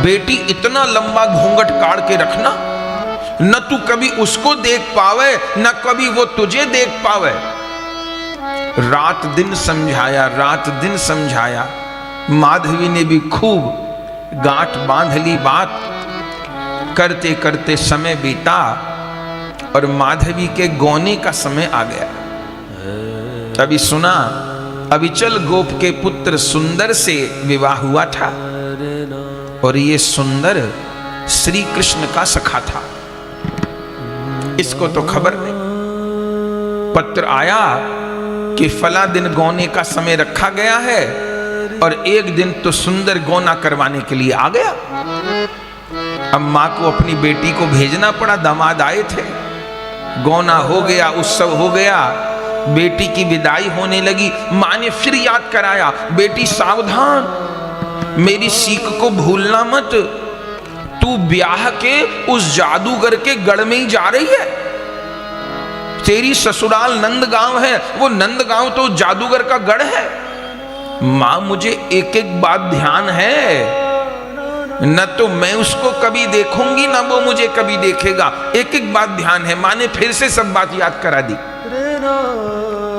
बेटी इतना लंबा घूंघट काट के रखना, न तू कभी उसको देख पावे न कभी वो तुझे देख पावे। रात दिन समझाया, रात दिन समझाया। माधवी ने भी खूब गांठ बांध ली बात। करते करते समय बीता और माधवी के गौने का समय आ गया। अभी सुना, अभी चल गोप के पुत्र सुंदर से विवाह हुआ था और ये सुंदर श्री कृष्ण का सखा था। इसको तो खबर नहीं। पत्र आया कि फला दिन गौने का समय रखा गया है और एक दिन तो सुंदर गौना करवाने के लिए आ गया। अब मां को अपनी बेटी को भेजना पड़ा। दामाद आए थे, गौना हो गया, उत्सव हो गया, बेटी की विदाई होने लगी। मां ने फिर याद कराया, बेटी सावधान, मेरी सीख को भूलना मत। तू ब्याह के उस जादूगर के गढ़ में ही जा रही है। तेरी ससुराल नंदगांव है, वो नंदगांव तो जादूगर का गढ़ है। मां मुझे एक एक बात ध्यान है, न तो मैं उसको कभी देखूंगी ना वो मुझे कभी देखेगा। एक एक बात ध्यान है। मां ने फिर से सब बात याद करा दी।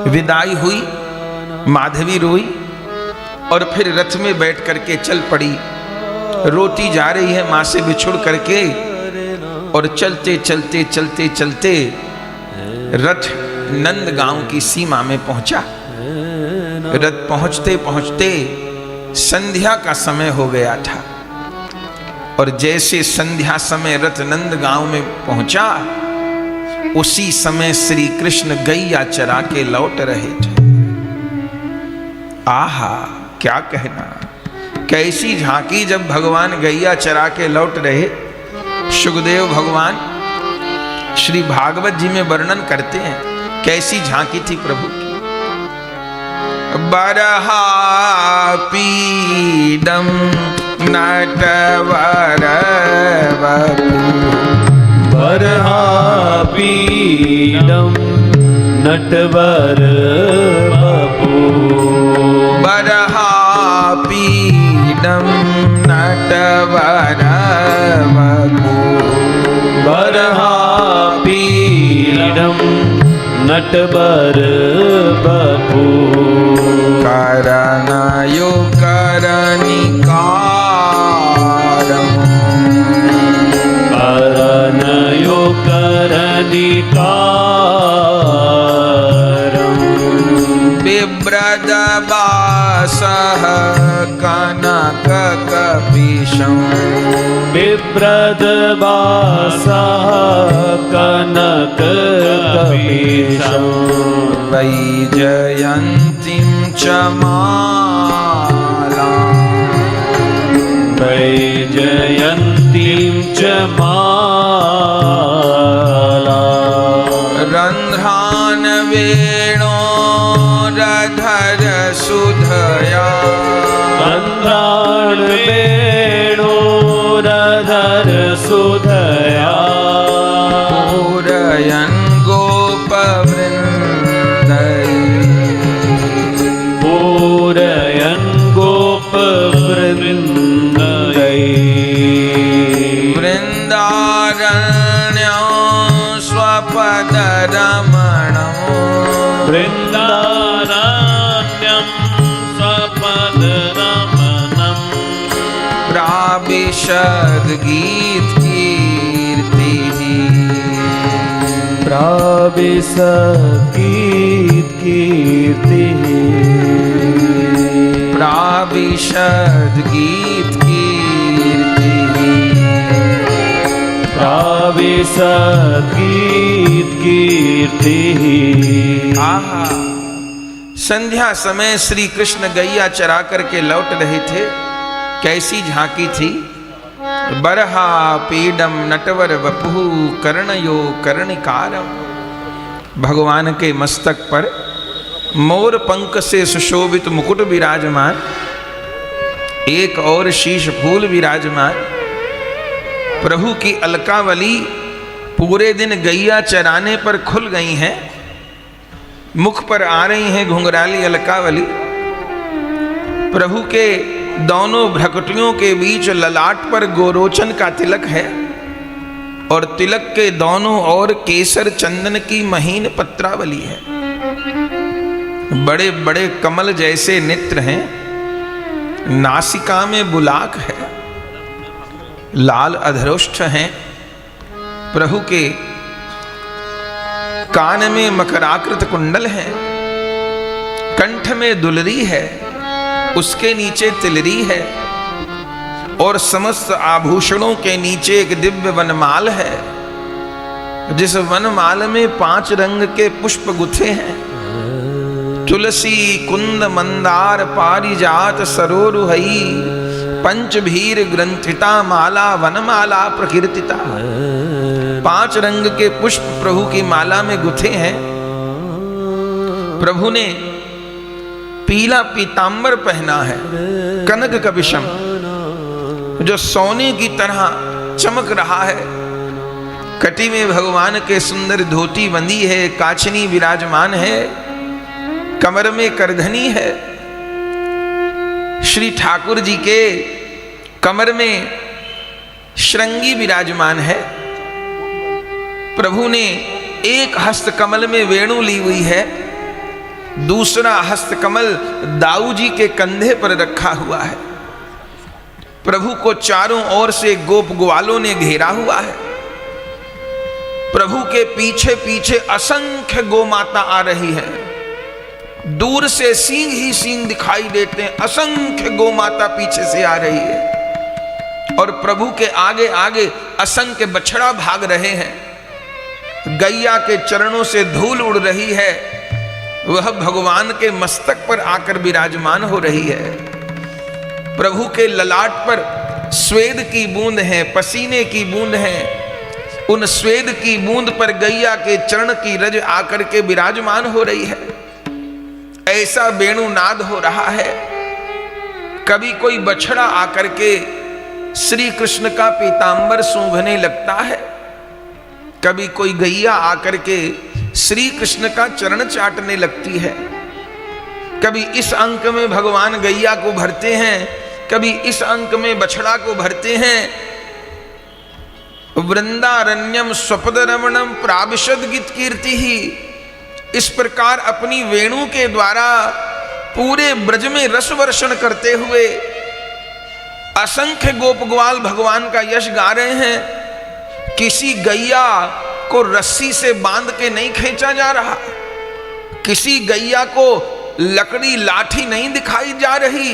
विदाई हुई, माधवी रोई और फिर रथ में बैठ करके चल पड़ी। रोती जा रही है मां से बिछुड़ करके और चलते चलते चलते चलते रथ नंदगांव की सीमा में पहुंचा। रथ पहुंचते पहुंचते संध्या का समय हो गया था और जैसे संध्या समय रथ नंदगांव में पहुंचा, उसी समय श्री कृष्ण गैया चरा के लौट रहे थे। आहा, क्या कहना, कैसी झांकी जब भगवान गैया चरा के लौट रहे। सुखदेव भगवान श्री भागवत जी में वर्णन करते हैं कैसी झांकी थी प्रभु की। बरहा पीडम नटवर वपु, बरहा पीडम नटवर वपु, बरहा पीडम नटवर वपु, बरहा पीडम नटवर वपु, करनयो करनिकारं, करनयो करनिकारं, बिभ्रदवासः कनककपीशं, बिभ्रदवासः कनककपीशं, वैजयन्तीं च मालां, वैजयन्तीं च मालां, रन्ध्रान् वेणोरधर सुधया, रन्ध्रान् वेणोरधर सुधया, पूरयन् गोपवृन्दै, पूरयन् गोपवृन्दै, वृन्दारण्यं स्वपदरमणं, वृन्दारण्यं स्वपदरमणं, प्राविशद गीत कीर्तिः, प्राविशद गीत कीर्तिः, प्राविशद गीत कीर्तिः, प्राविशद गीत कीर्तिः। आहा, संध्या समय श्री कृष्ण गैया चरा करके लौट रहे थे। कैसी झांकी थी। बरहा पीडम नटवर वपु कर्णयो कर्णिकारम। भगवान के मस्तक पर मोर पंख से सुशोभित मुकुट विराजमान, एक और शीश फूल विराजमान। प्रभु की अलकावली पूरे दिन गैया चराने पर खुल गई हैं, मुख पर आ रही हैं घुंघराली अलकावली। प्रभु के दोनों भ्रकुटियों के बीच ललाट पर गोरोचन का तिलक है और तिलक के दोनों ओर केसर चंदन की महीन पत्रावली है। बड़े बड़े कमल जैसे नेत्र हैं, नासिका में बुलाक है, लाल अधरोष्ठ हैं। प्रभु के कान में मकराकृत कुंडल है, कंठ में दुलरी है, उसके नीचे तिलरी है और समस्त आभूषणों के नीचे एक दिव्य वनमाल है, जिस वनमाल में 5 रंग के पुष्प गुथे हैं। तुलसी कुंद मंदार पारिजात सरोरुहई पंचभीर ग्रंथिता माला वनमाला प्रकीर्तिता। 5 रंग के पुष्प प्रभु की माला में गुथे हैं। प्रभु ने पीला पीतांबर पहना है, कनक कबिशम, जो सोने की तरह चमक रहा है। कटी में भगवान के सुंदर धोती बंधी है, काचनी विराजमान है, कमर में करधनी है। श्री ठाकुर जी के कमर में श्रृंगी विराजमान है। प्रभु ने एक हस्त कमल में वेणु ली हुई है, दूसरा हस्त कमल दाऊ जी के कंधे पर रखा हुआ है। प्रभु को चारों ओर से गोप ग्वालों ने घेरा हुआ है। प्रभु के पीछे पीछे असंख्य गोमाता आ रही है। दूर से सींग ही सींग दिखाई देते हैं, असंख्य गोमाता पीछे से आ रही है और प्रभु के आगे आगे असंख्य बछड़ा भाग रहे हैं। गैया के चरणों से धूल उड़ रही है, वह भगवान के मस्तक पर आकर विराजमान हो रही है। प्रभु के ललाट पर स्वेद की बूंद है, पसीने की बूंद है। उन स्वेद की बूंद पर गैया के चरण की रज आकर के विराजमान हो रही है। ऐसा वेणुनाद हो रहा है। कभी कोई बछड़ा आकर के श्री कृष्ण का पीतांबर सूंघने लगता है, कभी कोई गैया आकर के श्री कृष्ण का चरण चाटने लगती है। कभी इस अंक में भगवान गैया को भरते हैं, कभी इस अंक में बछड़ा को भरते हैं। वृंदारण्यम स्वपद रमणम प्राविशद गीत कीर्ति ही, इस प्रकार अपनी वेणु के द्वारा पूरे ब्रज में रस वर्षण करते हुए असंख्य गोप ग्वाल भगवान का यश गा रहे हैं। किसी गैया को रस्सी से बांध के नहीं खींचा जा रहा, किसी गैया को लकड़ी लाठी नहीं दिखाई जा रही,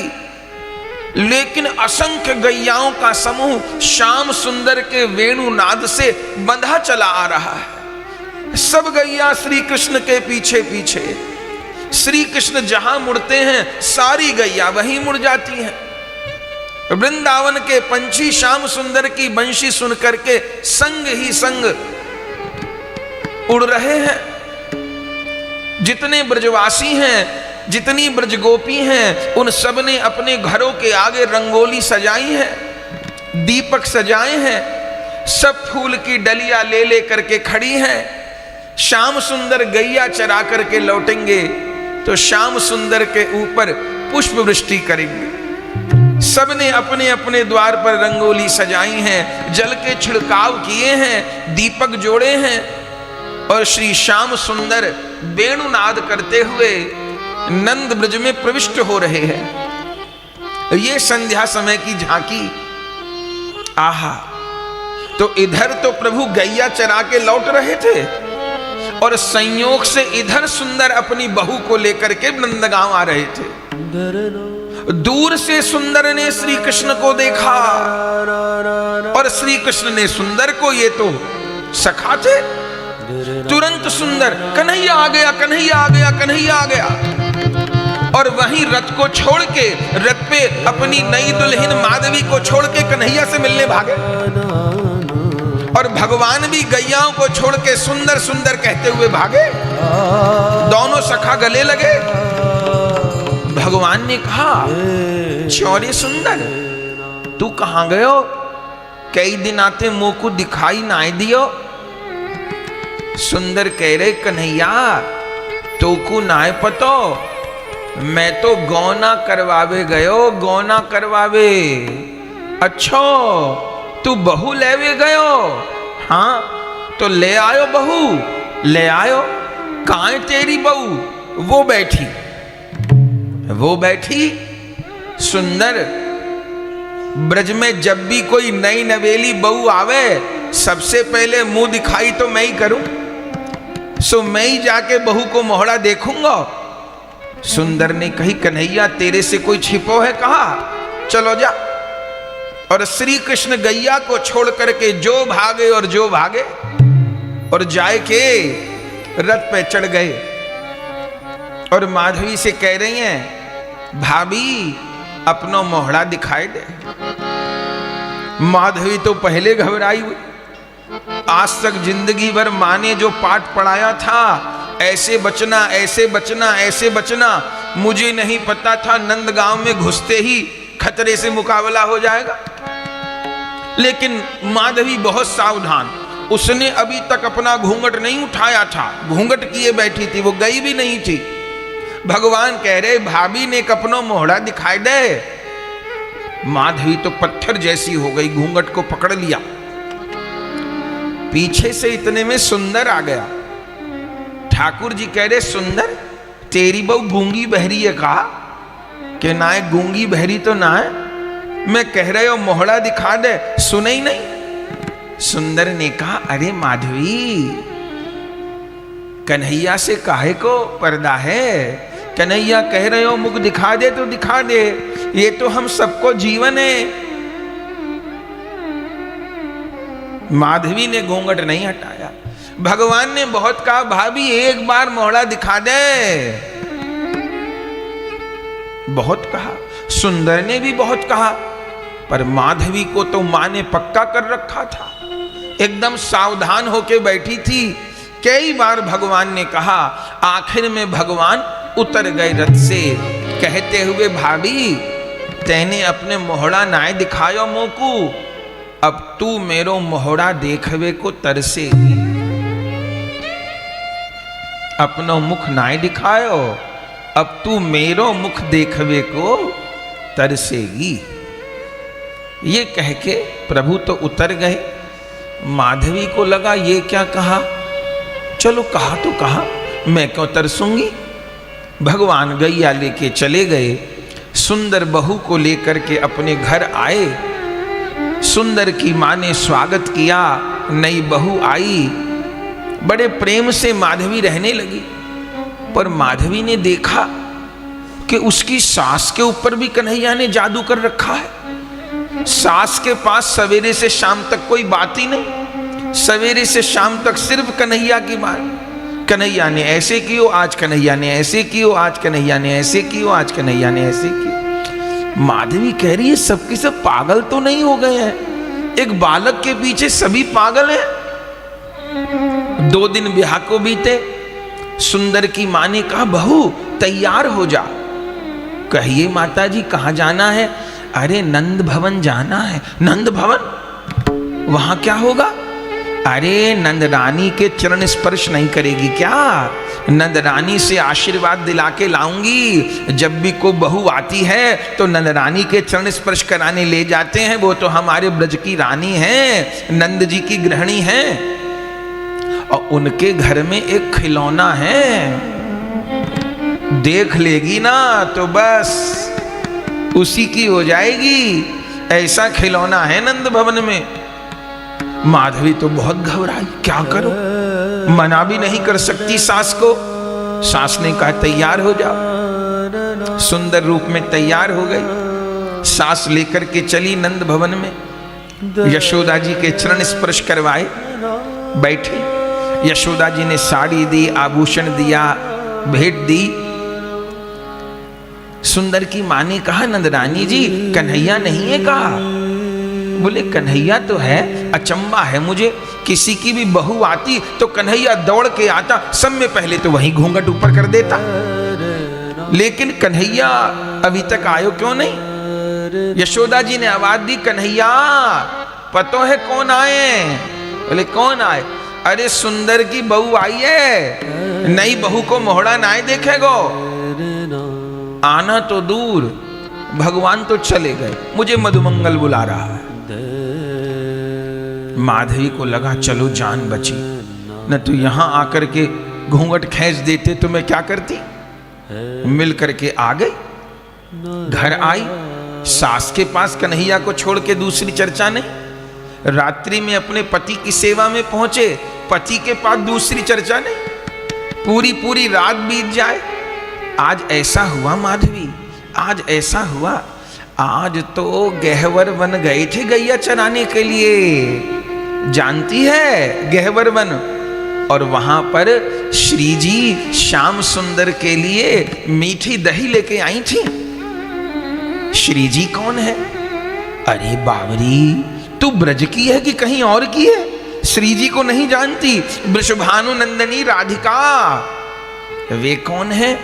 लेकिन असंख्य गैयाओं का समूह श्याम सुंदर के वेणुनाद से बंधा चला आ रहा है। सब गैया श्री कृष्ण के पीछे पीछे। श्री कृष्ण जहां मुड़ते हैं सारी गैया वहीं मुड़ जाती हैं। वृंदावन के पंछी श्याम सुंदर की बंशी सुन करके संग ही संग उड़ रहे हैं। जितने ब्रजवासी हैं, जितनी ब्रजगोपी हैं, उन सब ने अपने घरों के आगे रंगोली सजाई है, दीपक सजाए हैं, सब फूल की डलिया ले ले करके खड़ी हैं। श्याम सुंदर गैया चरा करके लौटेंगे तो श्याम सुंदर के ऊपर पुष्प वृष्टि करेंगे। सबने अपने अपने द्वार पर रंगोली सजाई हैं, जल के छिड़काव किए हैं, दीपक जोड़े हैं और श्री श्याम सुंदर वेणुनाद करते हुए नंद ब्रज में प्रविष्ट हो रहे हैं। ये संध्या समय की झांकी। आहा, तो इधर तो प्रभु गैया चरा के लौट रहे थे और संयोग से इधर सुंदर अपनी बहू को लेकर के नंदगांव आ रहे थे। दूर से सुंदर ने श्री कृष्ण को देखा और श्री कृष्ण ने सुंदर को, ये तो सखा थे। तुरंत सुंदर कन्हैया आ गया, कन्हैया आ गया, कन्हैया आ गया और वहीं रथ को छोड़ के, रथ पे अपनी नई दुल्हन माधवी को छोड़ के कन्हैया से मिलने भागे और भगवान भी गैयाओं को छोड़ के सुंदर सुंदर कहते हुए भागे। दोनों सखा गले लगे। भगवान ने कहा, चौरे सुंदर, तू कहां गयो? कई दिन आते मुंह को दिखाई ना दियो। सुंदर कह रहे, कन्हैया तो को नाय पतो, मैं तो गौना करवावे गयो, गौना करवावे। अच्छो तू बहू लेवे गयो? हाँ तो ले आयो बहू, ले आयो। कहाँ है तेरी बहू? वो बैठी, वो बैठी। सुंदर, ब्रज में जब भी कोई नई नवेली बहू आवे, सबसे पहले मुंह दिखाई तो मैं ही करूं, सो मैं ही जाके बहू को मोहड़ा देखूंगा। सुंदर ने कही, कन्हैया तेरे से कोई छिपो है? कहा चलो जा। और श्री कृष्ण गैया को छोड़ करके जो भागे और जो भागे, और जाए के रथ पे चढ़ गए। और माधवी से कह रही हैं, भाभी अपनो मोहड़ा दिखाई दे। माधवी तो पहले घबराई हुई। आज तक जिंदगी भर माँ ने जो पाठ पढ़ाया था, ऐसे बचना, ऐसे बचना, ऐसे बचना, मुझे नहीं पता था नंदगांव में घुसते ही खतरे से मुकाबला हो जाएगा। लेकिन माधवी बहुत सावधान, उसने अभी तक अपना घूंघट नहीं उठाया था, घूंघट किए बैठी थी, वो गई भी नहीं थी। भगवान कह रहे, भाभी ने अपनो मोहड़ा दिखाई दे। माधवी तो पत्थर जैसी हो गई, घूंघट को पकड़ लिया। पीछे से इतने में सुंदर आ गया। ठाकुर जी कह रहे, सुंदर तेरी बहू गूंगी बहरी है? कहा कि ना है, गूंगी बहरी तो ना है, मैं कह रहे हो मोहड़ा दिखा दे, सुने ही नहीं। सुंदर ने कहा, अरे माधवी, कन्हैया से काहे को पर्दा है? कन्हैया कह रहे हो मुख दिखा दे तो दिखा दे, ये तो हम सबको जीवन है। माधवी ने घूंघट नहीं हटाया। भगवान ने बहुत कहा, भाभी एक बार मोहड़ा दिखा दे, बहुत कहा। सुंदर ने भी बहुत कहा, पर माधवी को तो मां ने पक्का कर रखा था, एकदम सावधान होके बैठी थी। कई बार भगवान ने कहा, आखिर में भगवान उतर गए रथ से, कहते हुए, भाभी तेने अपने मोहड़ा नाय दिखायो मोकू, अब तू मेरो मोहड़ा देखवे को तरसेगी। अपनो मुख नाय दिखायो, अब तू मेरो मुख देखवे को तरसेगी। ये कह के प्रभु तो उतर गए। माधवी को लगा ये क्या कहा, चलो कहा तो कहा, मैं क्यों तरसूंगी। भगवान गैया लेके चले गए। सुंदर बहू को लेकर के अपने घर आए। सुंदर की मां ने स्वागत किया, नई बहू आई, बड़े प्रेम से माधवी रहने लगी। पर माधवी ने देखा कि उसकी सास के ऊपर भी कन्हैया ने जादू कर रखा है। सास के पास सवेरे से शाम तक कोई बात ही नहीं, सवेरे से शाम तक सिर्फ कन्हैया की बात। कन्हैया ने ऐसे कियो, आज कन्हैया ने ऐसे कियो, आज कन्हैया ने ऐसे कियो, आज कन्हैया ने ऐसे कियो। माधवी कह रही है, सबके सब पागल तो नहीं हो गए हैं? एक बालक के पीछे सभी पागल हैं। 2 दिन ब्याह को बीते। सुंदर की मां ने कहा, बहू तैयार हो जा। कहिए माता जी, कहाँ जाना है? अरे नंद भवन जाना है। नंद भवन? वहां क्या होगा? अरे नंद रानी के चरण स्पर्श नहीं करेगी क्या? नंद रानी से आशीर्वाद दिला के लाऊंगी। जब भी कोई बहू आती है तो नंद रानी के चरण स्पर्श कराने ले जाते हैं। वो तो हमारे ब्रज की रानी हैं, नंद जी की गृहिणी हैं, और उनके घर में एक खिलौना है, देख लेगी ना तो बस उसी की हो जाएगी। ऐसा खिलौना है नंद भवन में। माधवी तो बहुत घबराई, क्या करो, मना भी नहीं कर सकती सास को। सास ने कहा, तैयार हो जाओ। सुंदर रूप में तैयार हो गई। सास लेकर के चली नंद भवन में। यशोदा जी के चरण स्पर्श करवाए, बैठे। यशोदा जी ने साड़ी दी, आभूषण दिया, भेंट दी। सुंदर की मां ने कहा, नंदरानी जी कन्हैया नहीं है? कहा, बोले कन्हैया तो है। अचंबा है मुझे, किसी की भी बहू आती तो कन्हैया दौड़ के आता, सब में पहले तो वहीं घूंघट ऊपर कर देता, लेकिन कन्हैया अभी तक आयो क्यों नहीं? यशोदा जी ने आवाज दी, कन्हैया पतो है कौन आए? बोले कौन आए? अरे सुंदर की बहू आई है, नई बहू को मोहड़ा नाय देखेगो। आना तो दूर, भगवान तो चले गए, मुझे मधुमंगल बुला रहा है। माधवी को लगा चलो जान बची, न तो यहां आकर के घूंघट खींच देते तो मैं क्या करती। मिल करके आ गई, घर आई, सास के पास कन्हैया को छोड़ के दूसरी चर्चा नहीं। रात्रि में अपने पति की सेवा में पहुंचे, पति के पास दूसरी चर्चा नहीं। पूरी पूरी रात बीत जाए। आज ऐसा हुआ माधवी, आज ऐसा हुआ, आज तो गहवर वन गए थे गैया चराने के लिए, जानती है गहवर वन। और वहां पर श्री जी श्याम सुंदर के लिए मीठी दही लेके आई थी। श्री जी कौन है? अरे बावरी, तू ब्रज की है कि कहीं और की है? श्री जी को नहीं जानती? वृषभानु नंदनी राधिका, वे कौन है?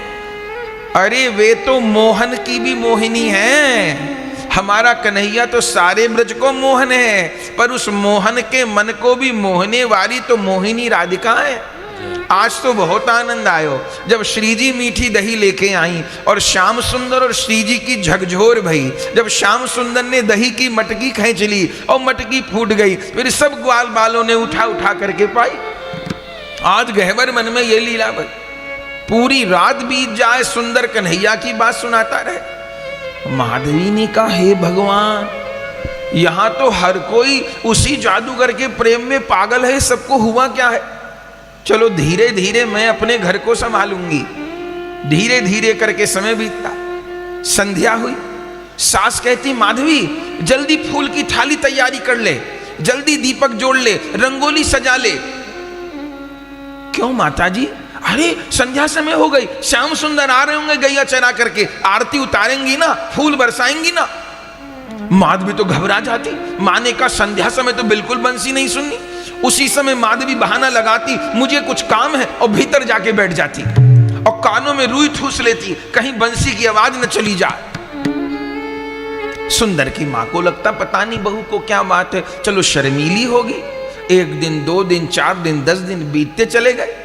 अरे वे तो मोहन की भी मोहिनी है। हमारा कन्हैया तो सारे ब्रज को मोहन है, पर उस मोहन के मन को भी मोहने वाली तो मोहिनी राधिका है। आज तो बहुत आनंद आयो जब श्री जी मीठी दही लेके आई और श्याम सुंदर और श्री जी की झकझोर भई। जब श्याम सुंदर ने दही की मटकी खींच ली और मटकी फूट गई, फिर सब ग्वाल बालों ने उठा उठा करके पाई। आज गहवर मन में ये लीला बन, पूरी रात बीत जाए सुंदर कन्हैया की बात सुनाता रहे। माधवी ने कहा हे भगवान, यहां तो हर कोई उसी जादूगर के प्रेम में पागल है, सबको हुआ क्या है? चलो धीरे धीरे मैं अपने घर को संभालूंगी। धीरे धीरे करके समय बीतता, संध्या हुई। सास कहती माधवी जल्दी फूल की थाली तैयारी कर ले, जल्दी दीपक जोड़ ले, रंगोली सजा ले। क्यों माता जी? अरे संध्या समय हो गई, श्याम सुंदर आ रहे होंगे गैया चरा करके, आरती उतारेंगी ना, फूल बरसाएंगी ना। माधवी तो घबरा जाती, माँ ने कहा संध्या समय तो बिल्कुल बंसी नहीं सुननी। उसी समय माधवी बहाना लगाती मुझे कुछ काम है और भीतर जाके बैठ जाती और कानों में रुई ठूस लेती, कहीं बंसी की आवाज न चली जाए। सुंदर की मां को लगता पता नहीं बहू को क्या बात है, चलो शर्मीली होगी। 1 दिन 2 दिन 4 दिन 10 दिन बीतते चले गए।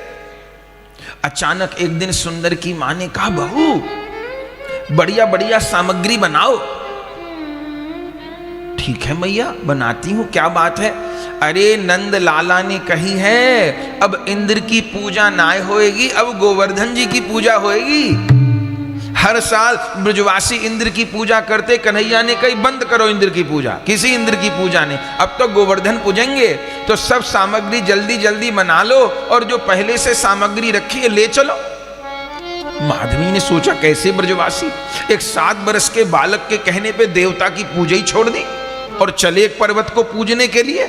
अचानक एक दिन सुंदर की मां ने कहा बहू बढ़िया बढ़िया सामग्री बनाओ। ठीक है मैया बनाती हूं, क्या बात है? अरे नंद लाला ने कही है अब इंद्र की पूजा ना होएगी, अब गोवर्धन जी की पूजा होएगी। हर साल ब्रजवासी इंद्र की पूजा करते, कन्हैया ने कही बंद करो इंद्र की पूजा, किसी इंद्र की पूजा नहीं, अब तो गोवर्धन पूजेंगे। तो सब सामग्री जल्दी जल्दी बना लो और जो पहले से सामग्री रखी है ले चलो। माधवी ने सोचा कैसे ब्रजवासी? एक 7 वर्ष के बालक के कहने पे देवता की पूजा ही छोड़ दी और चले एक पर्वत को पूजने के लिए,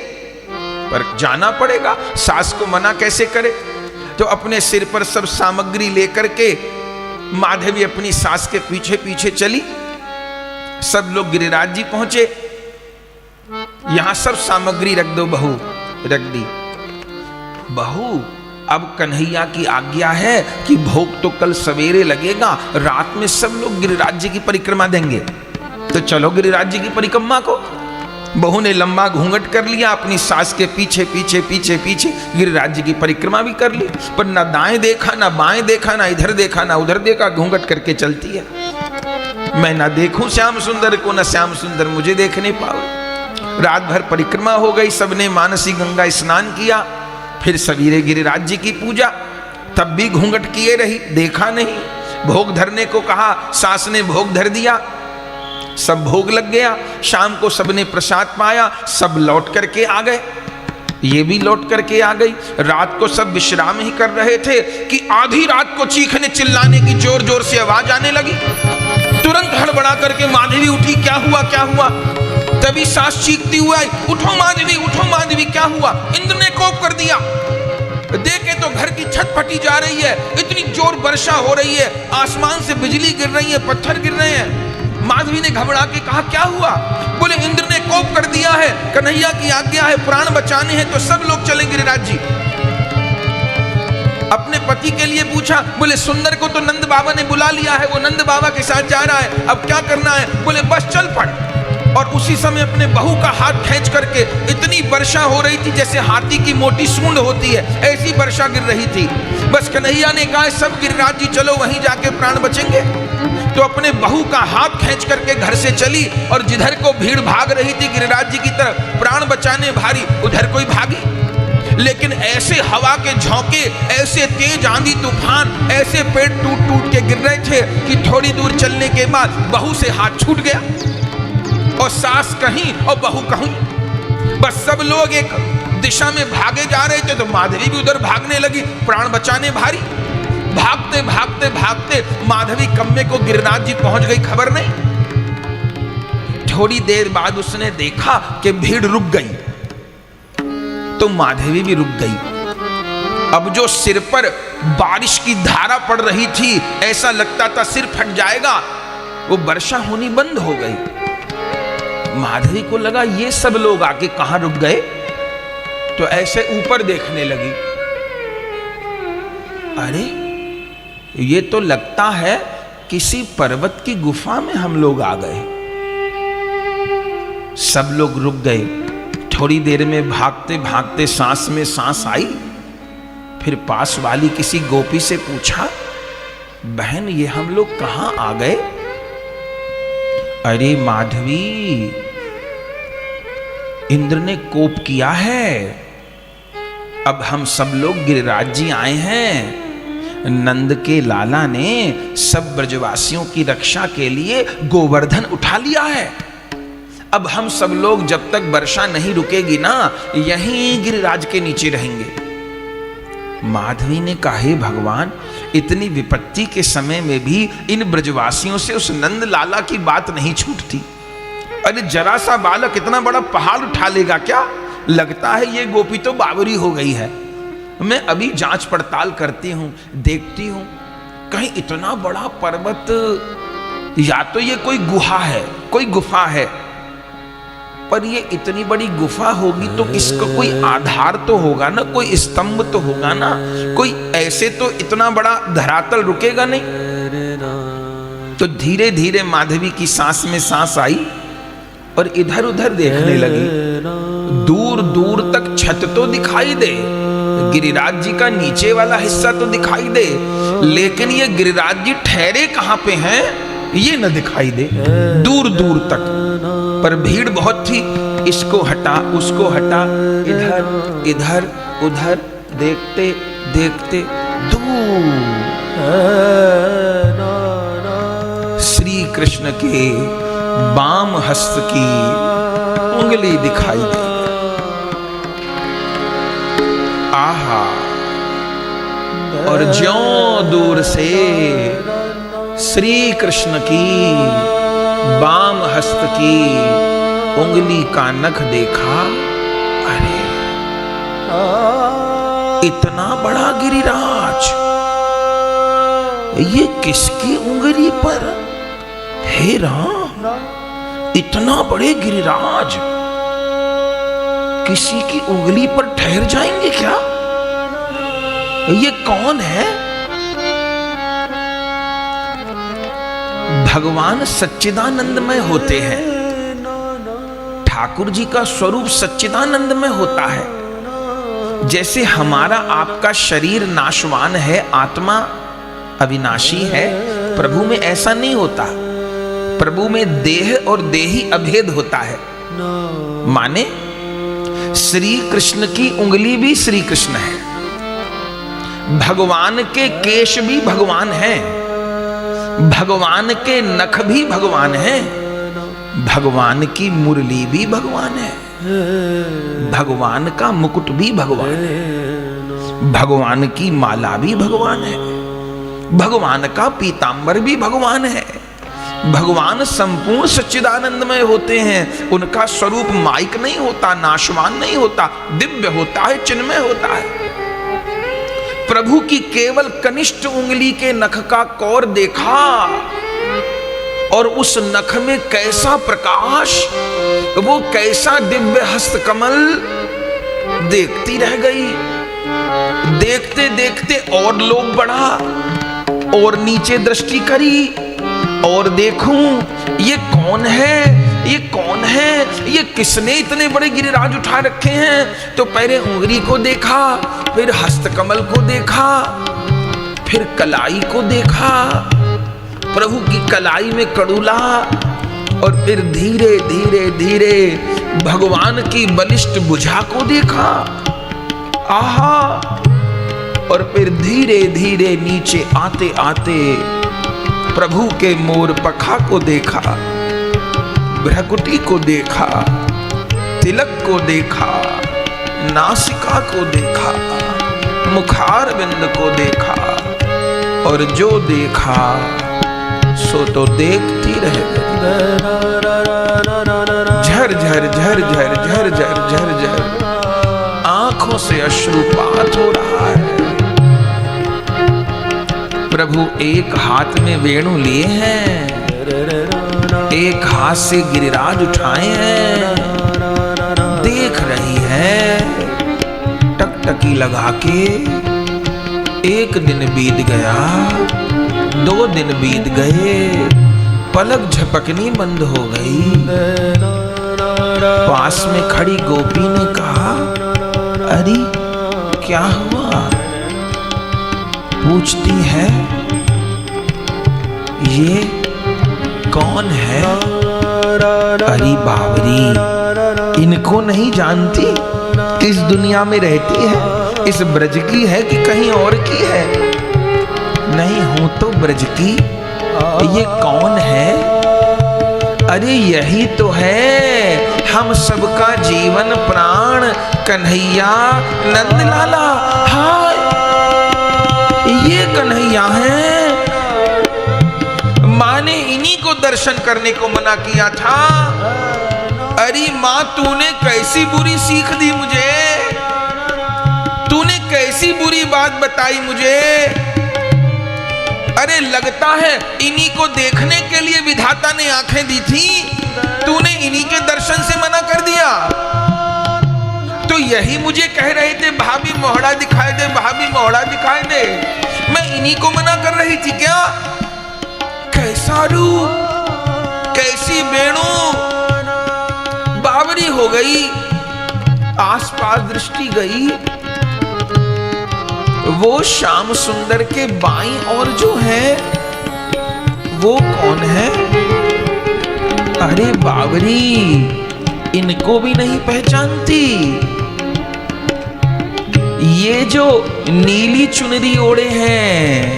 पर जाना पड़ेगा, सास को मना कैसे करे? तो अपने सिर पर सब सामग्री लेकर के माधवी अपनी सास के पीछे पीछे चली। सब लोग गिरिराज जी पहुंचे। यहां सब सामग्री रख दो बहू, रख दी। बहू अब कन्हैया की आज्ञा है कि भोग तो कल सवेरे लगेगा, रात में सब लोग गिरिराज जी की परिक्रमा देंगे, तो चलो गिरिराज जी की परिक्रमा को। बहू ने लंबा घूंघट कर लिया, अपनी सास के पीछे पीछे पीछे पीछे गिरिराज जी की परिक्रमा भी कर ली, पर ना दाएं देखा ना बाएं देखा, ना इधर देखा ना उधर देखा, घूंघट करके चलती है। मैं ना देखूं श्याम सुंदर को, ना श्याम सुंदर मुझे देखने पाओ। रात भर परिक्रमा हो गई, सबने मानसी गंगा स्नान किया, फिर सवेरे गिरिराज जी की पूजा, तब भी घूंघट किए रही, देखा नहीं। भोग धरने को कहा, सास ने भोग धर दिया, सब भोग लग गया। शाम को सबने प्रसाद पाया, सब लौट करके आ गए, ये भी लौट करके आ गई। रात को सब विश्राम ही कर रहे थे कि आधी रात को चीखने चिल्लाने की जोर जोर से आवाज आने लगी। तुरंत हड़बड़ा करके माधवी उठी, क्या हुआ क्या हुआ? तभी सास चीखती हुई आई, उठो माधवी क्या हुआ? इंद्र ने कोप कर दिया। देखे तो घर की छत फटी जा रही है, इतनी जोर वर्षा हो रही है, आसमान से बिजली गिर रही है, पत्थर गिर रहे हैं। माधवी ने घबरा के कहा क्या हुआ? बोले इंद्र ने कोप कर दिया है, कन्हैया की आज्ञा है, प्राण बचाने हैं तो सब लोग चले गिरिराज जी। अपने पति के लिए पूछा, बोले सुंदर को तो नंद बाबा ने बुला लिया है, वो नंद बाबा के साथ जा रहा है, अब क्या करना है? बोले बस चल पड़। और उसी समय अपने बहू का हाथ खींच करके, इतनी वर्षा हो रही थी जैसे हाथी की मोटी सूंड होती है, ऐसी वर्षा गिर रही थी। बस कन्हैया ने कहा सब गिरिराज जी चलो, वहीं जाके प्राण बचेंगे। तो अपने बहू का हाथ खींच करके घर से चली और जिधर को भीड़ भाग रही थी गिरिराज जी की तरफ प्राण बचाने भारी, उधर कोई भागी। लेकिन ऐसे हवा के झोंके, ऐसे तेज आंधी तूफान, ऐसे पेड़ टूट टूट के गिर रहे थे कि थोड़ी दूर चलने के बाद बहू से हाथ छूट गया और सास कहीं और बहू कहीं। बस सब लोग एक दिशा में भागे जा रहे थे तो माधवी भी उधर भागने लगी, प्राण बचाने भारी। भागते भागते भागते माधवी कम्मे को गिरिराज जी पहुंच गई, खबर नहीं। थोड़ी देर बाद उसने देखा कि भीड़ रुक गई तो माधवी भी रुक गई। अब जो सिर पर बारिश की धारा पड़ रही थी, ऐसा लगता था सिर फट जाएगा, वो वर्षा होनी बंद हो गई। माधवी को लगा ये सब लोग आके कहां रुक गए, तो ऐसे ऊपर देखने लगी। अरे ये तो लगता है किसी पर्वत की गुफा में हम लोग आ गए। सब लोग रुक गए। थोड़ी देर में भागते भागते सांस में सांस आई। फिर पास वाली किसी गोपी से पूछा, बहन ये हम लोग कहां आ गए? अरे माधवी, इंद्र ने कोप किया है। अब हम सब लोग गिरिराज जी आए हैं। नंद के लाला ने सब ब्रजवासियों की रक्षा के लिए गोवर्धन उठा लिया है। अब हम सब लोग जब तक वर्षा नहीं रुकेगी ना, यहीं गिरिराज के नीचे रहेंगे। माधवी ने कहा, हे भगवान, इतनी विपत्ति के समय में भी इन ब्रजवासियों से उस नंद लाला की बात नहीं छूटती। अरे जरा सा बालक इतना बड़ा पहाड़ उठा लेगा क्या? लगता है ये गोपी तो बावरी हो गई है। मैं अभी जांच पड़ताल करती हूं, देखती हूं कहीं इतना बड़ा पर्वत, या तो ये कोई गुहा है, कोई गुफा है, पर ये इतनी बड़ी गुफा होगी तो इसका कोई आधार तो होगा ना, कोई स्तंभ तो होगा ना, कोई ऐसे तो इतना बड़ा धरातल रुकेगा नहीं। तो धीरे धीरे माधवी की सांस में सांस आई और इधर उधर देखने लगी। दूर दूर तक छत तो दिखाई दे, गिरिराज जी का नीचे वाला हिस्सा तो दिखाई दे, लेकिन ये गिरिराज जी ठहरे कहां पे हैं ये न दिखाई दे दूर दूर तक। पर भीड़ बहुत थी, इसको हटा उसको हटा, इधर इधर उधर देखते देखते दूर श्री कृष्ण के बाम हस्त की उंगली दिखाई दे। आहा, और ज्यों दूर से श्री कृष्ण की बाम हस्त की उंगली का नख देखा। अरे इतना बड़ा गिरिराज, ये किसकी उंगली पर? हे राम, इतना बड़े गिरिराज किसी की उंगली पर ठहर जाएंगे क्या? ये कौन है? भगवान सच्चिदानंदमय होते हैं। ठाकुर जी का स्वरूप सच्चिदानंदमय होता है। जैसे हमारा आपका शरीर नाशवान है, आत्मा अविनाशी है, प्रभु में ऐसा नहीं होता। प्रभु में देह और देही अभेद होता है। माने श्री कृष्ण की उंगली भी श्री कृष्ण है, भगवान के केश भी भगवान हैं, भगवान के नख भी भगवान हैं, भगवान की मुरली भी भगवान है, भगवान का मुकुट भी भगवान है, भगवान की माला भी भगवान है, भगवान का पीतांबर भी भगवान है। भगवान संपूर्ण सच्चिदानंदमय होते हैं। उनका स्वरूप माइक नहीं होता, नाशवान नहीं होता, दिव्य होता है, चिन्मय होता है। प्रभु की केवल कनिष्ठ उंगली के नख का कौर देखा और उस नख में कैसा प्रकाश, वो कैसा दिव्य हस्त कमल, देखती रह गई। देखते देखते और लोग बढ़ा और नीचे दृष्टि करी और देखूं ये कौन है, ये कौन है, ये किसने इतने बड़े गिरिराज उठा रखे हैं। तो पहले उंगली को देखा, फिर हस्तकमल को देखा, फिर कलाई को देखा, प्रभु की कलाई में कड़ूला और फिर धीरे धीरे धीरे भगवान की बलिष्ठ भुजा को देखा, आहा, और फिर धीरे धीरे नीचे आते आते प्रभु के मोर पखा को देखा, भ्रकुटी को देखा, तिलक को देखा, नासिका को देखा, मुखार बिंद को देखा, और जो देखा सो तो देखती रह गई। झर झर झर झर झर झर झर झर आंखों से अश्रुपात हो रहा है। प्रभु एक हाथ में वेणु लिए हैं, एक हाथ से गिरिराज उठाए हैं, देख रही है टकटकी लगा के। एक दिन बीत गया, 2 दिन बीत गए, पलक झपकनी बंद हो गई। पास में खड़ी गोपी ने कहा, अरे क्या हुआ? पूछती है, ये कौन है? अरे बावरी, इनको नहीं जानती? किस दुनिया में रहती है? इस ब्रज की है कि कहीं और की है? नहीं हूं तो ब्रज की। ये कौन है? अरे यही तो है हम सबका जीवन प्राण कन्हैया नंद लाला। हाय, ये कन्हैया है। माँ ने इन्हीं को दर्शन करने को मना किया था। अरे माँ, तूने कैसी बुरी सीख दी मुझे, तूने कैसी बुरी बात बताई मुझे। अरे लगता है इन्हीं को देखने के लिए विधाता ने आंखें दी थी, तूने इन्हीं के दर्शन से मना कर दिया। तो यही मुझे कह रहे थे, भाभी मोहड़ा दिखाई दे, भाभी मोहड़ा दिखाई दे। मैं इन्हीं को मना कर रही थी क्या? कैसा रूप, कैसी वेणु, बावरी हो गई। आसपास दृष्टि गई, वो श्याम सुंदर के बाईं और जो है वो कौन है? अरे बावरी, इनको भी नहीं पहचानती। ये जो नीली चुनरी ओढ़े हैं,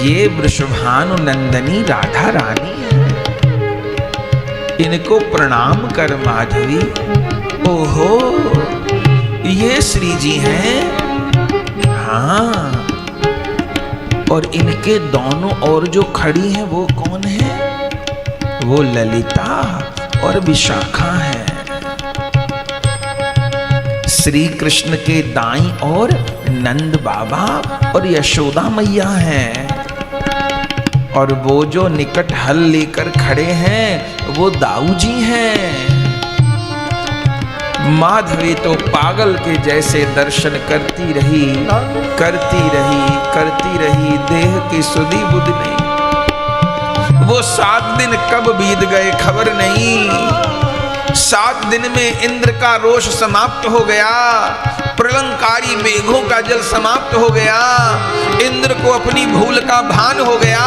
ये वृषभानु नंदनी राधा रानी है। इनको प्रणाम कर माधवी। ओहो, ये श्री जी हैं। हाँ, और इनके दोनों ओर जो खड़ी हैं वो कौन है? वो ललिता और विशाखा है। श्री कृष्ण के दाईं ओर नंद बाबा और यशोदा मैया हैं, और वो जो निकट हल लेकर खड़े हैं वो दाऊ जी हैं। माधवी तो पागल के जैसे दर्शन करती रही, करती रही, करती रही, देह की सुधि बुध नहीं। वो 7 दिन कब बीत गए खबर नहीं। 7 दिन में इंद्र का रोष समाप्त हो गया, प्रलंकारी मेघों का जल समाप्त हो गया, इंद्र को अपनी भूल का भान हो गया,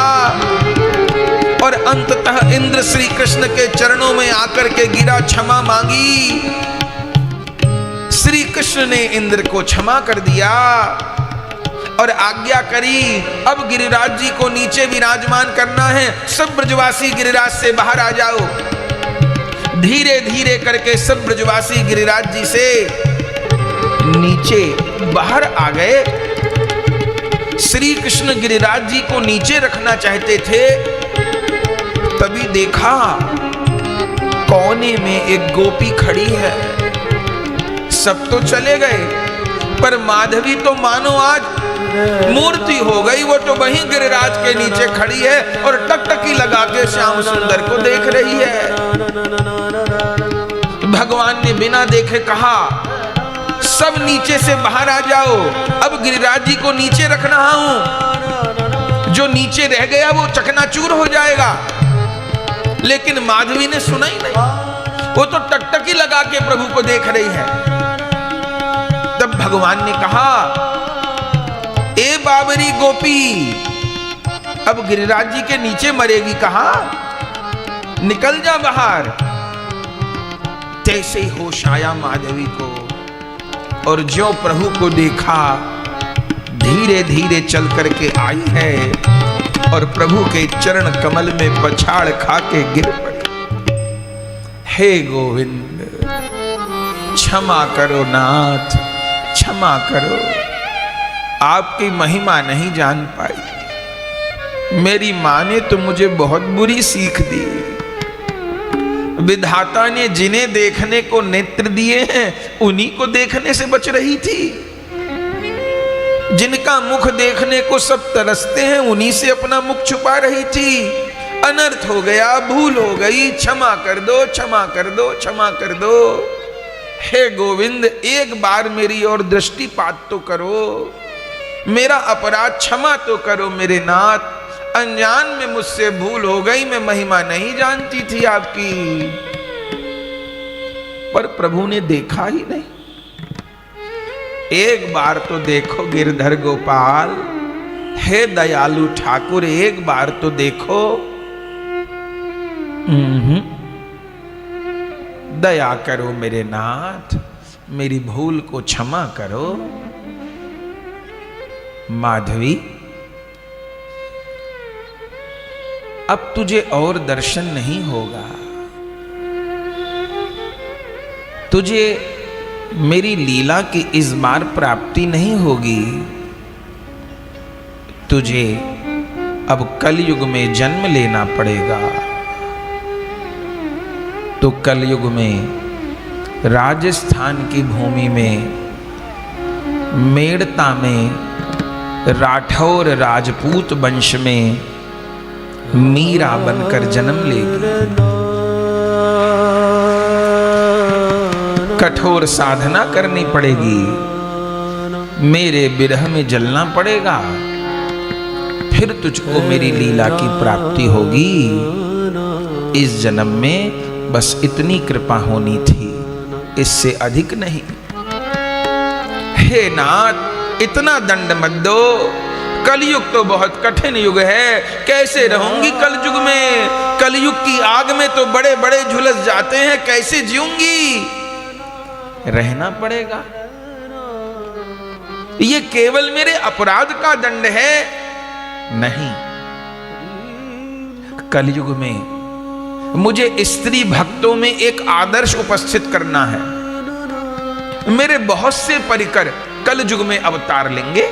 और अंततः इंद्र श्री कृष्ण के चरणों में आकर के गिरा, क्षमा मांगी। श्री कृष्ण ने इंद्र को क्षमा कर दिया और आज्ञा करी, अब गिरिराज जी को नीचे विराजमान करना है, सब ब्रजवासी गिरिराज से बाहर आ जाओ। धीरे धीरे करके सब ब्रजवासी गिरिराज जी से नीचे बाहर आ गए। श्री कृष्ण गिरिराज जी को नीचे रखना चाहते थे, तभी देखा कोने में एक गोपी खड़ी है। सब तो चले गए, पर माधवी तो मानो आज मूर्ति हो गई। वो तो वहीं गिरिराज के नीचे खड़ी है और टकटकी लगा के श्याम सुंदर को देख रही है। भगवान ने बिना देखे कहा, सब नीचे से बाहर आ जाओ, अब गिरिराज जी को नीचे रख रहा हूं, जो नीचे रह गया वो चकनाचूर हो जाएगा। लेकिन माधवी ने सुना ही नहीं, वो तो टकटकी लगा के प्रभु को देख रही है। तब भगवान ने कहा, ए बाबरी गोपी, अब गिरिराज जी के नीचे मरेगी कहां, निकल जा बाहर। तैसे ही होश आया माधवी को, और जो प्रभु को देखा धीरे धीरे चल करके आई है और प्रभु के चरण कमल में पछाड़ खा के गिर पड़ी। हे गोविंद क्षमा करो नाथ, क्षमा करो, आपकी महिमा नहीं जान पाई। मेरी मां ने तो मुझे बहुत बुरी सीख दी। विधाता ने जिन्हें देखने को नेत्र दिए हैं उन्हीं को देखने से बच रही थी। जिनका मुख देखने को सब तरसते हैं उन्हीं से अपना मुख छुपा रही थी। अनर्थ हो गया, भूल हो गई, क्षमा कर दो, क्षमा कर दो, क्षमा कर दो। हे गोविंद एक बार मेरी ओर दृष्टिपात तो करो, मेरा अपराध क्षमा तो करो मेरे नाथ। अनजान में मुझसे भूल हो गई, मैं महिमा नहीं जानती थी आपकी। पर प्रभु ने देखा ही नहीं। एक बार तो देखो गिरधर गोपाल, हे दयालु ठाकुर एक बार तो देखो। दया करो मेरे नाथ, मेरी भूल को क्षमा करो। माधवी अब तुझे और दर्शन नहीं होगा, तुझे मेरी लीला की इस बार प्राप्ति नहीं होगी। तुझे अब कलयुग में जन्म लेना पड़ेगा। तो कलयुग में राजस्थान की भूमि में मेड़ता में राठौर राजपूत वंश में मीरा बनकर जन्म लेगी। कठोर साधना करनी पड़ेगी, मेरे विरह में जलना पड़ेगा, फिर तुझको मेरी लीला की प्राप्ति होगी। इस जन्म में बस इतनी कृपा होनी थी, इससे अधिक नहीं। हे नाथ इतना दंड मत दो, कलयुग तो बहुत कठिन युग है, कैसे रहूंगी कलयुग में? कलयुग की आग में तो बड़े बड़े झुलस जाते हैं, कैसे जीऊंगी? रहना पड़ेगा। ये केवल मेरे अपराध का दंड है नहीं, कलयुग में मुझे स्त्री भक्तों में एक आदर्श उपस्थित करना है। मेरे बहुत से परिकर कलयुग में अवतार लेंगे।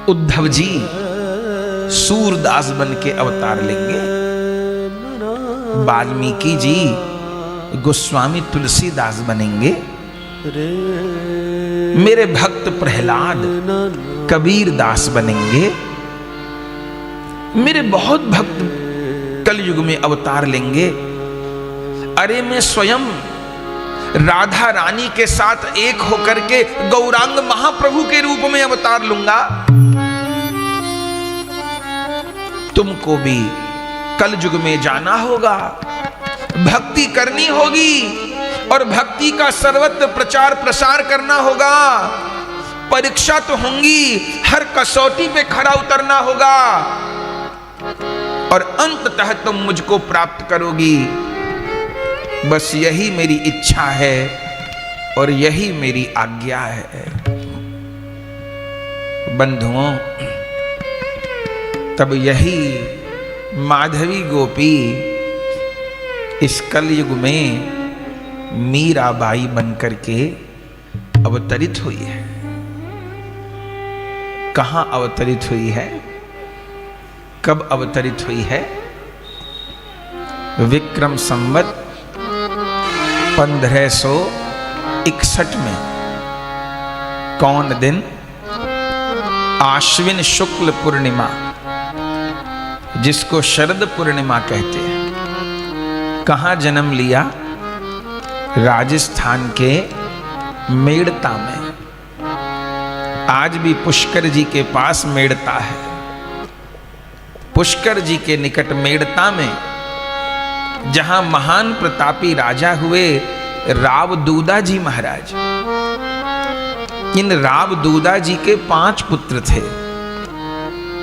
उद्धव जी सूरदास बन के अवतार लेंगे, वाल्मीकि जी गोस्वामी तुलसीदास बनेंगे, मेरे भक्त प्रहलाद कबीर दास बनेंगे। मेरे बहुत भक्त कलयुग में अवतार लेंगे। अरे मैं स्वयं राधा रानी के साथ एक होकर के गौरांग महाप्रभु के रूप में अवतार लूंगा। तुमको भी कलयुग में जाना होगा, भक्ति करनी होगी और भक्ति का सर्वत्र प्रचार प्रसार करना होगा। परीक्षा तो होंगी, हर कसौटी पे खड़ा उतरना होगा और अंततः तुम मुझको प्राप्त करोगी। बस यही मेरी इच्छा है और यही मेरी आज्ञा है। बंधुओं, तब यही माधवी गोपी इस कलयुग में मीराबाई बनकर के अवतरित हुई है। कहां अवतरित हुई है, कब अवतरित हुई है? विक्रम संवत 1561 में। कौन दिन? आश्विन शुक्ल पूर्णिमा, जिसको शरद पूर्णिमा कहते हैं। कहां जन्म लिया? राजस्थान के मेड़ता में। आज भी पुष्कर जी के पास मेड़ता है। पुष्कर जी के निकट मेड़ता में, जहां महान प्रतापी राजा हुए राव दूदा जी महाराज। इन राव दूदा जी के 5 पुत्र थे।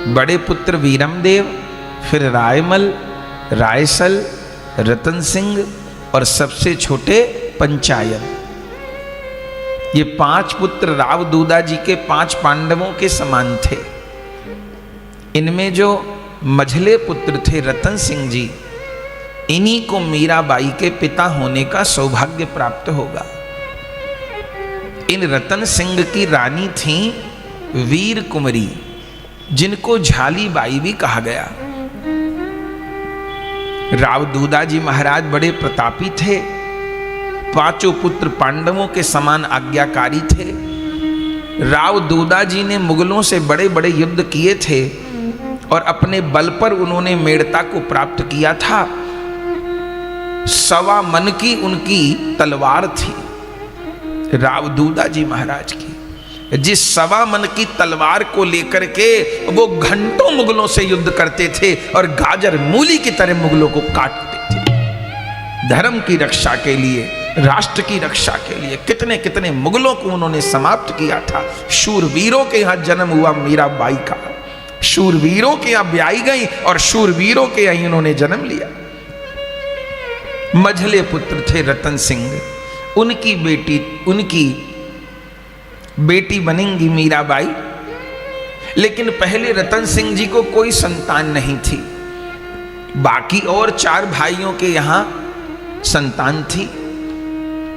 बड़े पुत्र वीरमदेव, फिर रायमल, रायसल, रतन सिंह और सबसे छोटे पंचायन। ये 5 पुत्र राव दूदा जी के 5 पांडवों के समान थे। इनमें जो मझले पुत्र थे रतन सिंह जी, इन्हीं को मीराबाई के पिता होने का सौभाग्य प्राप्त होगा। इन रतन सिंह की रानी थी वीर कुंवरी, जिनको झाली बाई भी कहा गया। राव दूदा जी महाराज बड़े प्रतापी थे। 5 पुत्र पांडवों के समान आज्ञाकारी थे। राव दूदा जी ने मुगलों से बड़े बड़े युद्ध किए थे और अपने बल पर उन्होंने मेड़ता को प्राप्त किया था। 1.25 मन की उनकी तलवार थी राव दूदा जी महाराज की। जिस 1.25 मन की तलवार को लेकर के वो घंटों मुगलों से युद्ध करते थे और गाजर मूली की तरह मुगलों को काटते थे। धर्म की रक्षा के लिए, राष्ट्र की रक्षा के लिए कितने कितने मुगलों को उन्होंने समाप्त किया था। शूरवीरों के यहाँ जन्म हुआ मीराबाई का। शूरवीरों के यहाँ ब्याई गई और शूरवीरों के यहाँ उन्होंने जन्म लिया। मझले पुत्र थे रतन सिंह, उनकी बेटी बनेंगी मीराबाई। लेकिन पहले रतन सिंह जी को कोई संतान नहीं थी। बाकी और 4 भाइयों के यहां संतान थी।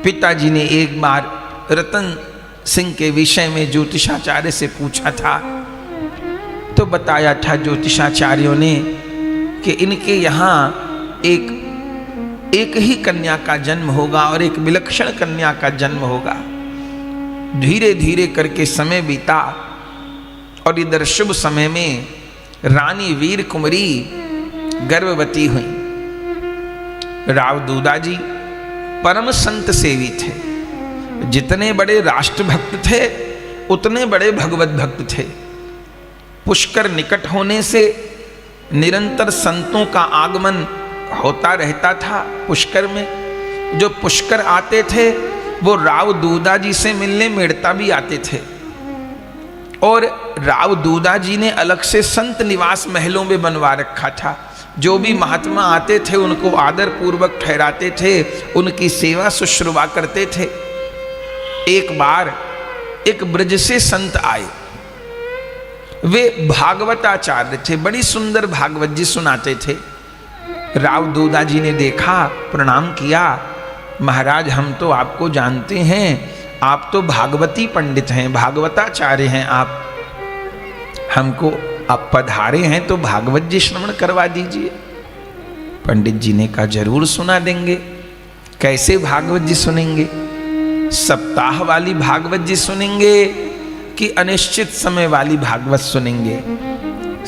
पिताजी ने एक बार रतन सिंह के विषय में ज्योतिषाचार्य से पूछा था, तो बताया था ज्योतिषाचार्यों ने कि इनके यहां एक ही कन्या का जन्म होगा और एक विलक्षण कन्या का जन्म होगा। धीरे धीरे करके समय बीता और इधर शुभ समय में रानी वीर कुंवरी गर्भवती हुई। राव दूदा जी परम संत सेवी थे। जितने बड़े राष्ट्रभक्त थे उतने बड़े भगवत भक्त थे। पुष्कर निकट होने से निरंतर संतों का आगमन होता रहता था। पुष्कर में जो पुष्कर आते थे वो राव दूदा जी से मिलने मेड़ता भी आते थे। और राव दूदा जी ने अलग से संत निवास महलों में बनवा रखा था। जो भी महात्मा आते थे उनको आदर पूर्वक ठहराते थे, उनकी सेवा शुश्रूषा करते थे। एक बार एक ब्रज से संत आए। वे भागवताचार्य थे, बड़ी सुंदर भागवत जी सुनाते थे। राव दूदा जी ने देखा, प्रणाम किया। महाराज हम तो आपको जानते हैं, आप तो भागवती पंडित हैं, भागवताचार्य हैं आप। हमको आप पधारे हैं तो भागवत जी श्रवण करवा दीजिए। पंडित जी ने कहा जरूर सुना देंगे। कैसे भागवत जी सुनेंगे? सप्ताह वाली भागवत जी सुनेंगे कि अनिश्चित समय वाली भागवत सुनेंगे?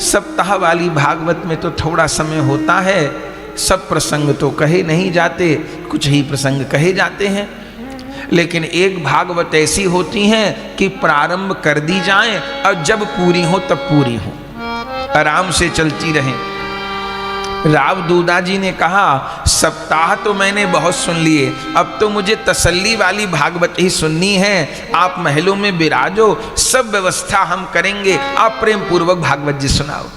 सप्ताह वाली भागवत में तो थोड़ा समय होता है, सब प्रसंग तो कहे नहीं जाते, कुछ ही प्रसंग कहे जाते हैं। लेकिन एक भागवत ऐसी होती हैं कि प्रारंभ कर दी जाए और जब पूरी हो तब पूरी हो, आराम से चलती रहें। राव दूदा जी ने कहा सप्ताह तो मैंने बहुत सुन लिए, अब तो मुझे तसल्ली वाली भागवत ही सुननी है। आप महलों में विराजो, सब व्यवस्था हम करेंगे, आप प्रेम पूर्वक भागवत जी सुनाओ।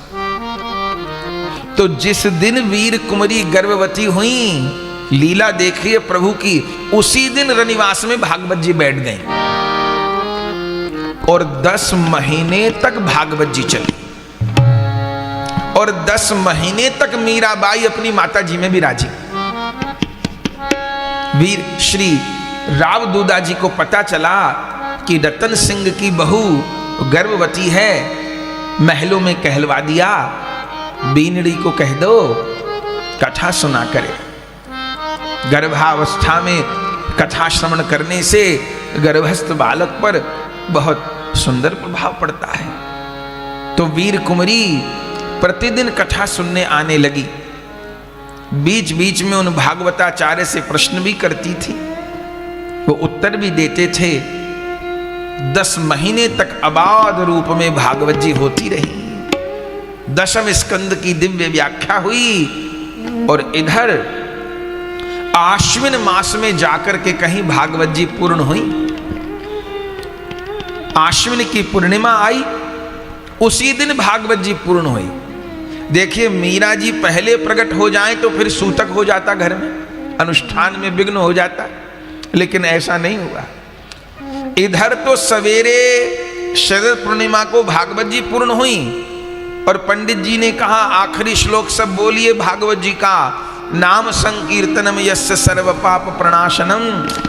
तो जिस दिन वीर कुंवरी गर्भवती हुई, लीला देखिए प्रभु की, उसी दिन रनिवास में भागवत जी बैठ गई और 10 महीने तक भागवत जी चली। और 10 महीने तक मीराबाई अपनी माता जी में विराजी। वीर श्री राव दूदा जी को पता चला कि रतन सिंह की बहू गर्भवती है। महलों में कहलवा दिया, बीनड़ी को कह दो कथा सुना करे। गर्भावस्था में कथा श्रवण करने से गर्भस्थ बालक पर बहुत सुंदर प्रभाव पड़ता है। तो वीर कुंवरी प्रतिदिन कथा सुनने आने लगी। बीच बीच में उन भागवताचार्य से प्रश्न भी करती थी, वो उत्तर भी देते थे। 10 महीने तक अबाध रूप में भागवत जी होती रही। 10वें स्कंद की दिव्य व्याख्या हुई और इधर आश्विन मास में जाकर के कहीं भागवत जी पूर्ण हुई। आश्विन की पूर्णिमा आई उसी दिन भागवत जी पूर्ण हुई। देखिए मीरा जी पहले प्रकट हो जाए तो फिर सूतक हो जाता, घर में अनुष्ठान में विघ्न हो जाता, लेकिन ऐसा नहीं हुआ। इधर तो सवेरे शरद पूर्णिमा को भागवत जी पूर्ण हुई और पंडित जी ने कहा आखिरी श्लोक सब बोलिए भागवत जी का, नाम संकीर्तनम यस्य सर्व पाप प्रणाशनम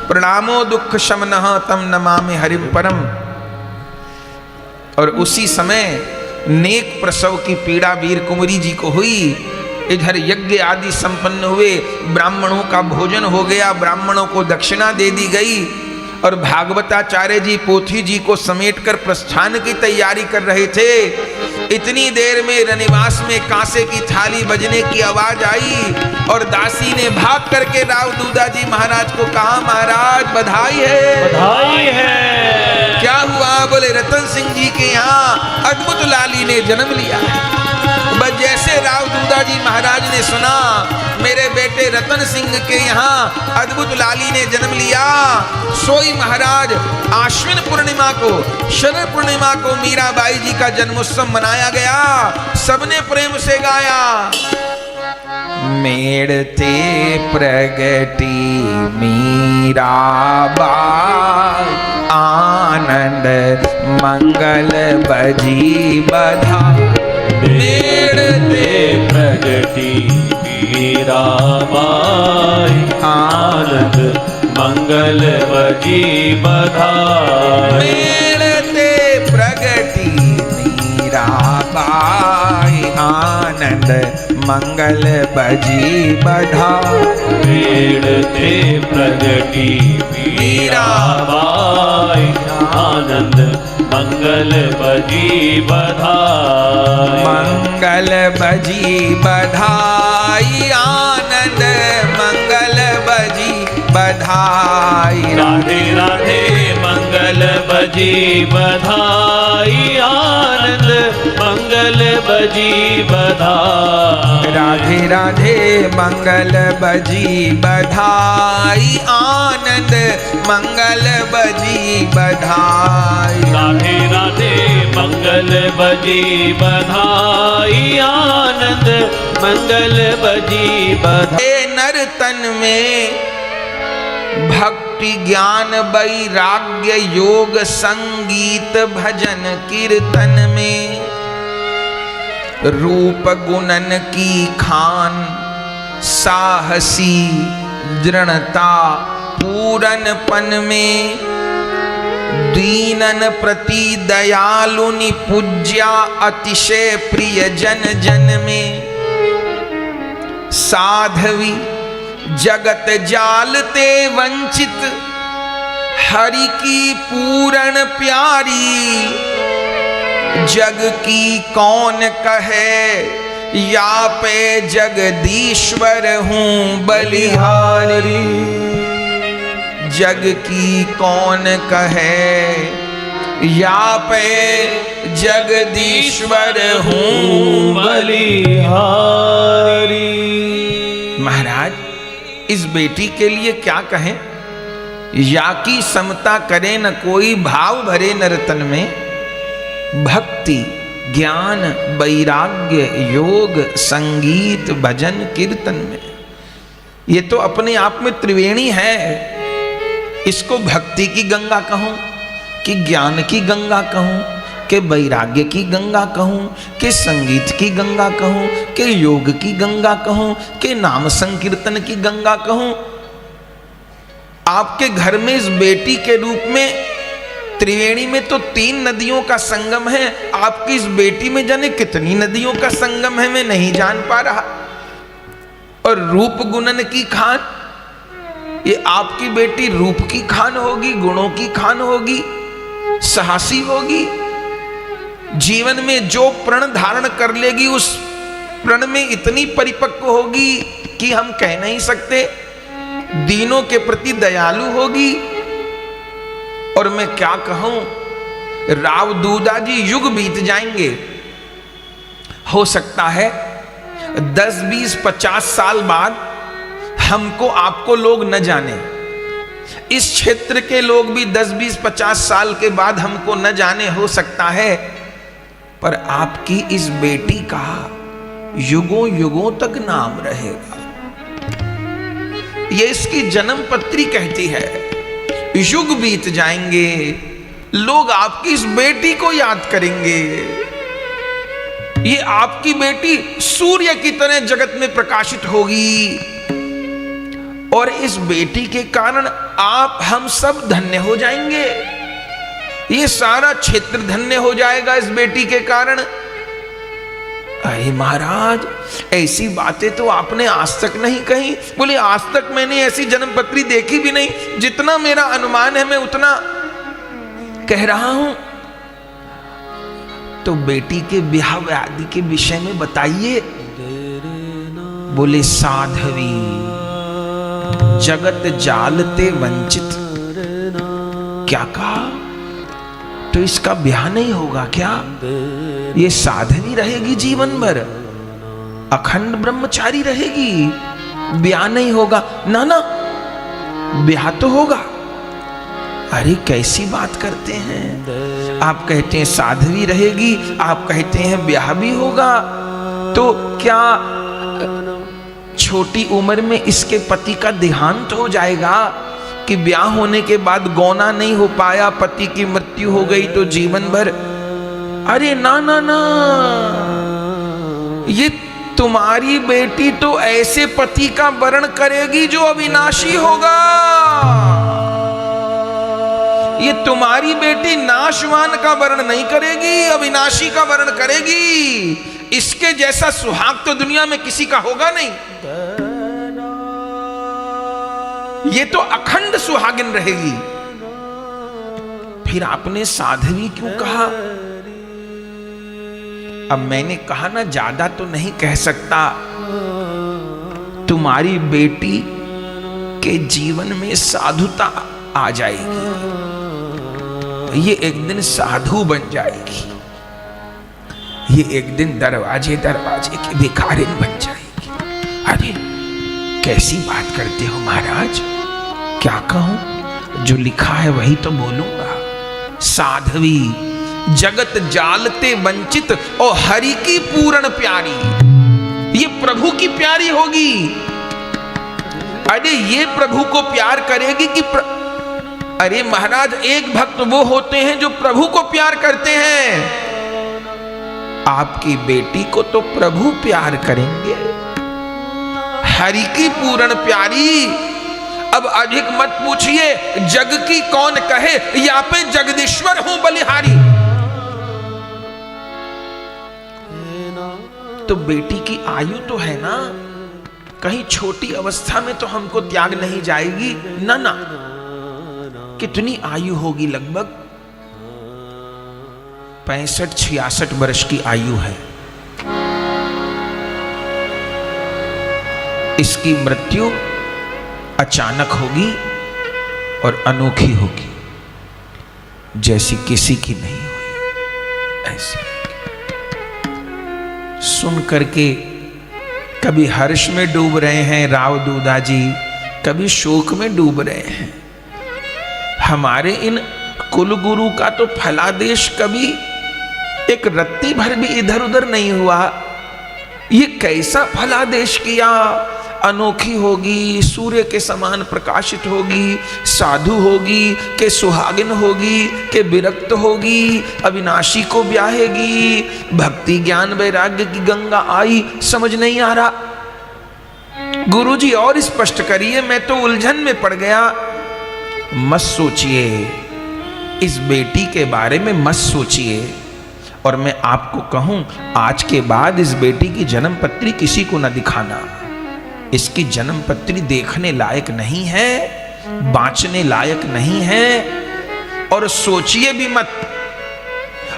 प्रणामो दुख शमनः तम नमामि हरिम परम। और उसी समय नेक प्रसव की पीड़ा वीर कुंवरी जी को हुई। इधर यज्ञ आदि संपन्न हुए, ब्राह्मणों का भोजन हो गया, ब्राह्मणों को दक्षिणा दे दी गई और भागवताचार्य जी पोथी जी को समेटकर प्रस्थान की तैयारी कर रहे थे। इतनी देर में रनिवास में कांसे की थाली बजने की आवाज आई और दासी ने भाग करके राव दूधा जी महाराज को कहा महाराज बधाई है। बधाई है। क्या हुआ? बोले रतन सिंह जी के यहाँ अद्भुत लाली ने जन्म लिया है। बस जैसे राव दूधा जी महाराज ने सुना मेरे बेटे रतन सिंह के यहाँ अद्भुत लाली ने जन्म लिया, सोई महाराज आश्विन पूर्णिमा को, शरद पूर्णिमा को मीराबाई जी का जन्मोत्सव मनाया गया। सबने प्रेम से गाया, मेड़ते प्रगटी मीराबाई आनंद मंगल बजी बधाई। मेड़ते प्रगटी मीराबाई आनंद मंगल बजी बधाई। मेड़ते प्रगटी मीराबाई आनंद मंगल बजी बधाई। मेड़ते प्रगटी मीराबाई आनंद मंगल बजी बधाई। मंगल बजी बधाई आनंद मंगल बजी बधाई। राधे राधे मंगल बजी बधाई आनंद मंगल बजी बधाई। राधे राधे मंगल बजी बधाई आनंद मंगल बजी बधाई। राधे राधे मंगल बजी बधाई आनंद मंगल बजी बधाई। नर तन में भक्ति ज्ञान वैराग्य योग संगीत भजन कीर्तन में रूप गुणन की खान साहसी दृढ़ता पूरनपन में दीनन प्रति दयालुनि पूज्या अतिशय प्रिय जन जन में साधवी जगत जालते वंचित हरि की पूर्ण प्यारी। जग की कौन कहे या पे जगदीश्वर हूँ बलिहारी। जग की कौन कहे या पे जगदीश्वर हूँ बलिहारी। महाराज इस बेटी के लिए क्या कहें? या की समता करे न कोई भाव भरे नर्तन में। भक्ति ज्ञान वैराग्य योग संगीत भजन कीर्तन में, ये तो अपने आप में त्रिवेणी है। इसको भक्ति की गंगा कहूं कि ज्ञान की गंगा कहूं कि वैराग्य की गंगा कहूं कि संगीत की गंगा कहूं कि योग की गंगा कहूं कि नाम संकीर्तन की गंगा कहूं। आपके घर में इस बेटी के रूप में त्रिवेणी में तो 3 नदियों का संगम है, आपकी इस बेटी में जाने कितनी नदियों का संगम है मैं नहीं जान पा रहा। और रूप गुणन की खान, ये आपकी बेटी रूप की खान होगी, गुणों की खान होगी, साहसी होगी। जीवन में जो प्रण धारण कर लेगी उस प्रण में इतनी परिपक्व होगी कि हम कह नहीं सकते। दीनों के प्रति दयालु होगी। और मैं क्या कहूं, राव दूधा जी युग बीत जाएंगे, हो सकता है 10, 20, 50 साल बाद हमको आपको लोग न जाने। इस क्षेत्र के लोग भी 10, 20, 50 साल के बाद हमको न जाने। हो सकता है पर आपकी इस बेटी का युगों युगों तक नाम रहेगा। ये इसकी जन्म पत्री कहती है। युग बीत जाएंगे, लोग आपकी इस बेटी को याद करेंगे। ये आपकी बेटी सूर्य की तरह जगत में प्रकाशित होगी और इस बेटी के कारण आप हम सब धन्य हो जाएंगे। ये सारा क्षेत्र धन्य हो जाएगा इस बेटी के कारण। अरे महाराज, ऐसी बातें तो आपने आज तक नहीं कही। बोले आज तक मैंने ऐसी जन्मपत्री देखी भी नहीं। जितना मेरा अनुमान है मैं उतना कह रहा हूं। तो बेटी के ब्याह आदि के विषय में बताइए। बोले साध्वी जगत जालते वंचित। क्या कहा? तो इसका ब्याह नहीं होगा क्या? ये साध्वी रहेगी जीवन भर, अखंड ब्रह्मचारी रहेगी, ब्याह नहीं होगा? ना ना, ब्याह तो होगा। अरे कैसी बात करते हैं आप? कहते हैं साध्वी रहेगी, आप कहते हैं ब्याह भी होगा। तो क्या छोटी उम्र में इसके पति का देहांत हो जाएगा कि ब्याह होने के बाद गौना नहीं हो पाया, पति की मृत्यु हो गई तो जीवन भर? अरे ना ना ना, ये तुम्हारी बेटी तो ऐसे पति का वरण करेगी जो अविनाशी होगा। ये तुम्हारी बेटी नाशवान का वर्ण नहीं करेगी, अविनाशी का वर्ण करेगी। इसके जैसा सुहाग तो दुनिया में किसी का होगा नहीं। ये तो अखंड सुहागिन रहेगी। फिर आपने साध्वी क्यों कहा? अब मैंने कहा ना, ज्यादा तो नहीं कह सकता। तुम्हारी बेटी के जीवन में साधुता आ जाएगी। ये एक दिन साधु बन जाएगी। ये एक दिन दरवाजे दरवाजे की भिखारिन बन जाएगी। अरे कैसी बात करते हो महाराज? क्या कहूं? जो लिखा है वही तो बोलूंगा। साध्वी जगत जालते वंचित और हरि की पूर्ण प्यारी। ये प्रभु की प्यारी होगी। अरे ये प्रभु को प्यार करेगी कि अरे महाराज, एक भक्त वो होते हैं जो प्रभु को प्यार करते हैं। आपकी बेटी को तो प्रभु प्यार करेंगे। हरि की पूर्ण प्यारी। अब अधिक मत पूछिए, जग की कौन कहे, या पे जगदीश्वर हूं बलिहारी। तो बेटी की आयु तो है ना, कहीं छोटी अवस्था में तो हमको त्याग नहीं जाएगी ना। ना, कितनी आयु होगी? लगभग 65-66 वर्ष की आयु है। इसकी मृत्यु अचानक होगी और अनोखी होगी, जैसी किसी की नहीं हुई। ऐसी सुन करके कभी हर्ष में डूब रहे हैं राव दूधा जी, कभी शोक में डूब रहे हैं। हमारे इन कुलगुरु का तो फलादेश कभी एक रत्ती भर भी इधर उधर नहीं हुआ। ये कैसा फलादेश किया? अनोखी होगी, सूर्य के समान प्रकाशित होगी, साधु होगी के सुहागिन होगी के विरक्त होगी, अविनाशी को ब्याहेगी, भक्ति ज्ञान वैराग्य की गंगा आई। समझ नहीं आ रहा। गुरुजी और स्पष्ट करिए, मैं तो उलझन में पड़ गया। मत सोचिए, इस बेटी के बारे में मत सोचिए। और मैं आपको कहूं, आज के बाद इस बेटी की जन्म पत्री किसी को न दिखाना। इसकी जन्म पत्री देखने लायक नहीं है, बांचने लायक नहीं है, और सोचिए भी मत।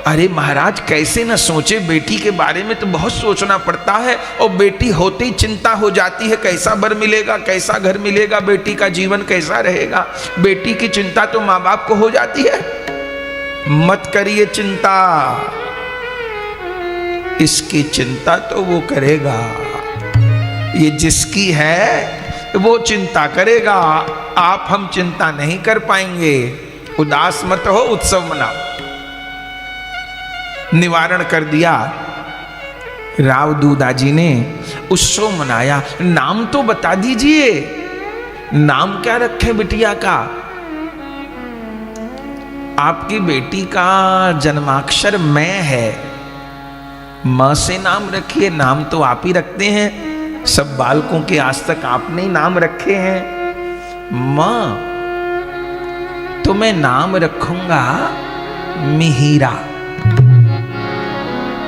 अरे महाराज, कैसे न सोचे? बेटी के बारे में तो बहुत सोचना पड़ता है, और बेटी होते ही चिंता हो जाती है, कैसा वर मिलेगा, कैसा घर मिलेगा, बेटी का जीवन कैसा रहेगा। बेटी की चिंता तो माँ बाप को हो जाती है। मत करिए चिंता, इसकी चिंता तो वो करेगा। ये जिसकी है वो चिंता करेगा। आप हम चिंता नहीं कर पाएंगे। उदास मत हो, उत्सव मनाओ। निवारण कर दिया। राव दूदा जी ने उत्सव मनाया। नाम तो बता दीजिए, नाम क्या रखे बिटिया का? आपकी बेटी का जन्माक्षर मैं है, मां से नाम रखिए। नाम तो आप ही रखते हैं, सब बालकों के आज तक आपने ही नाम रखे हैं। मां, तो मैं नाम रखूंगा मिहिरा।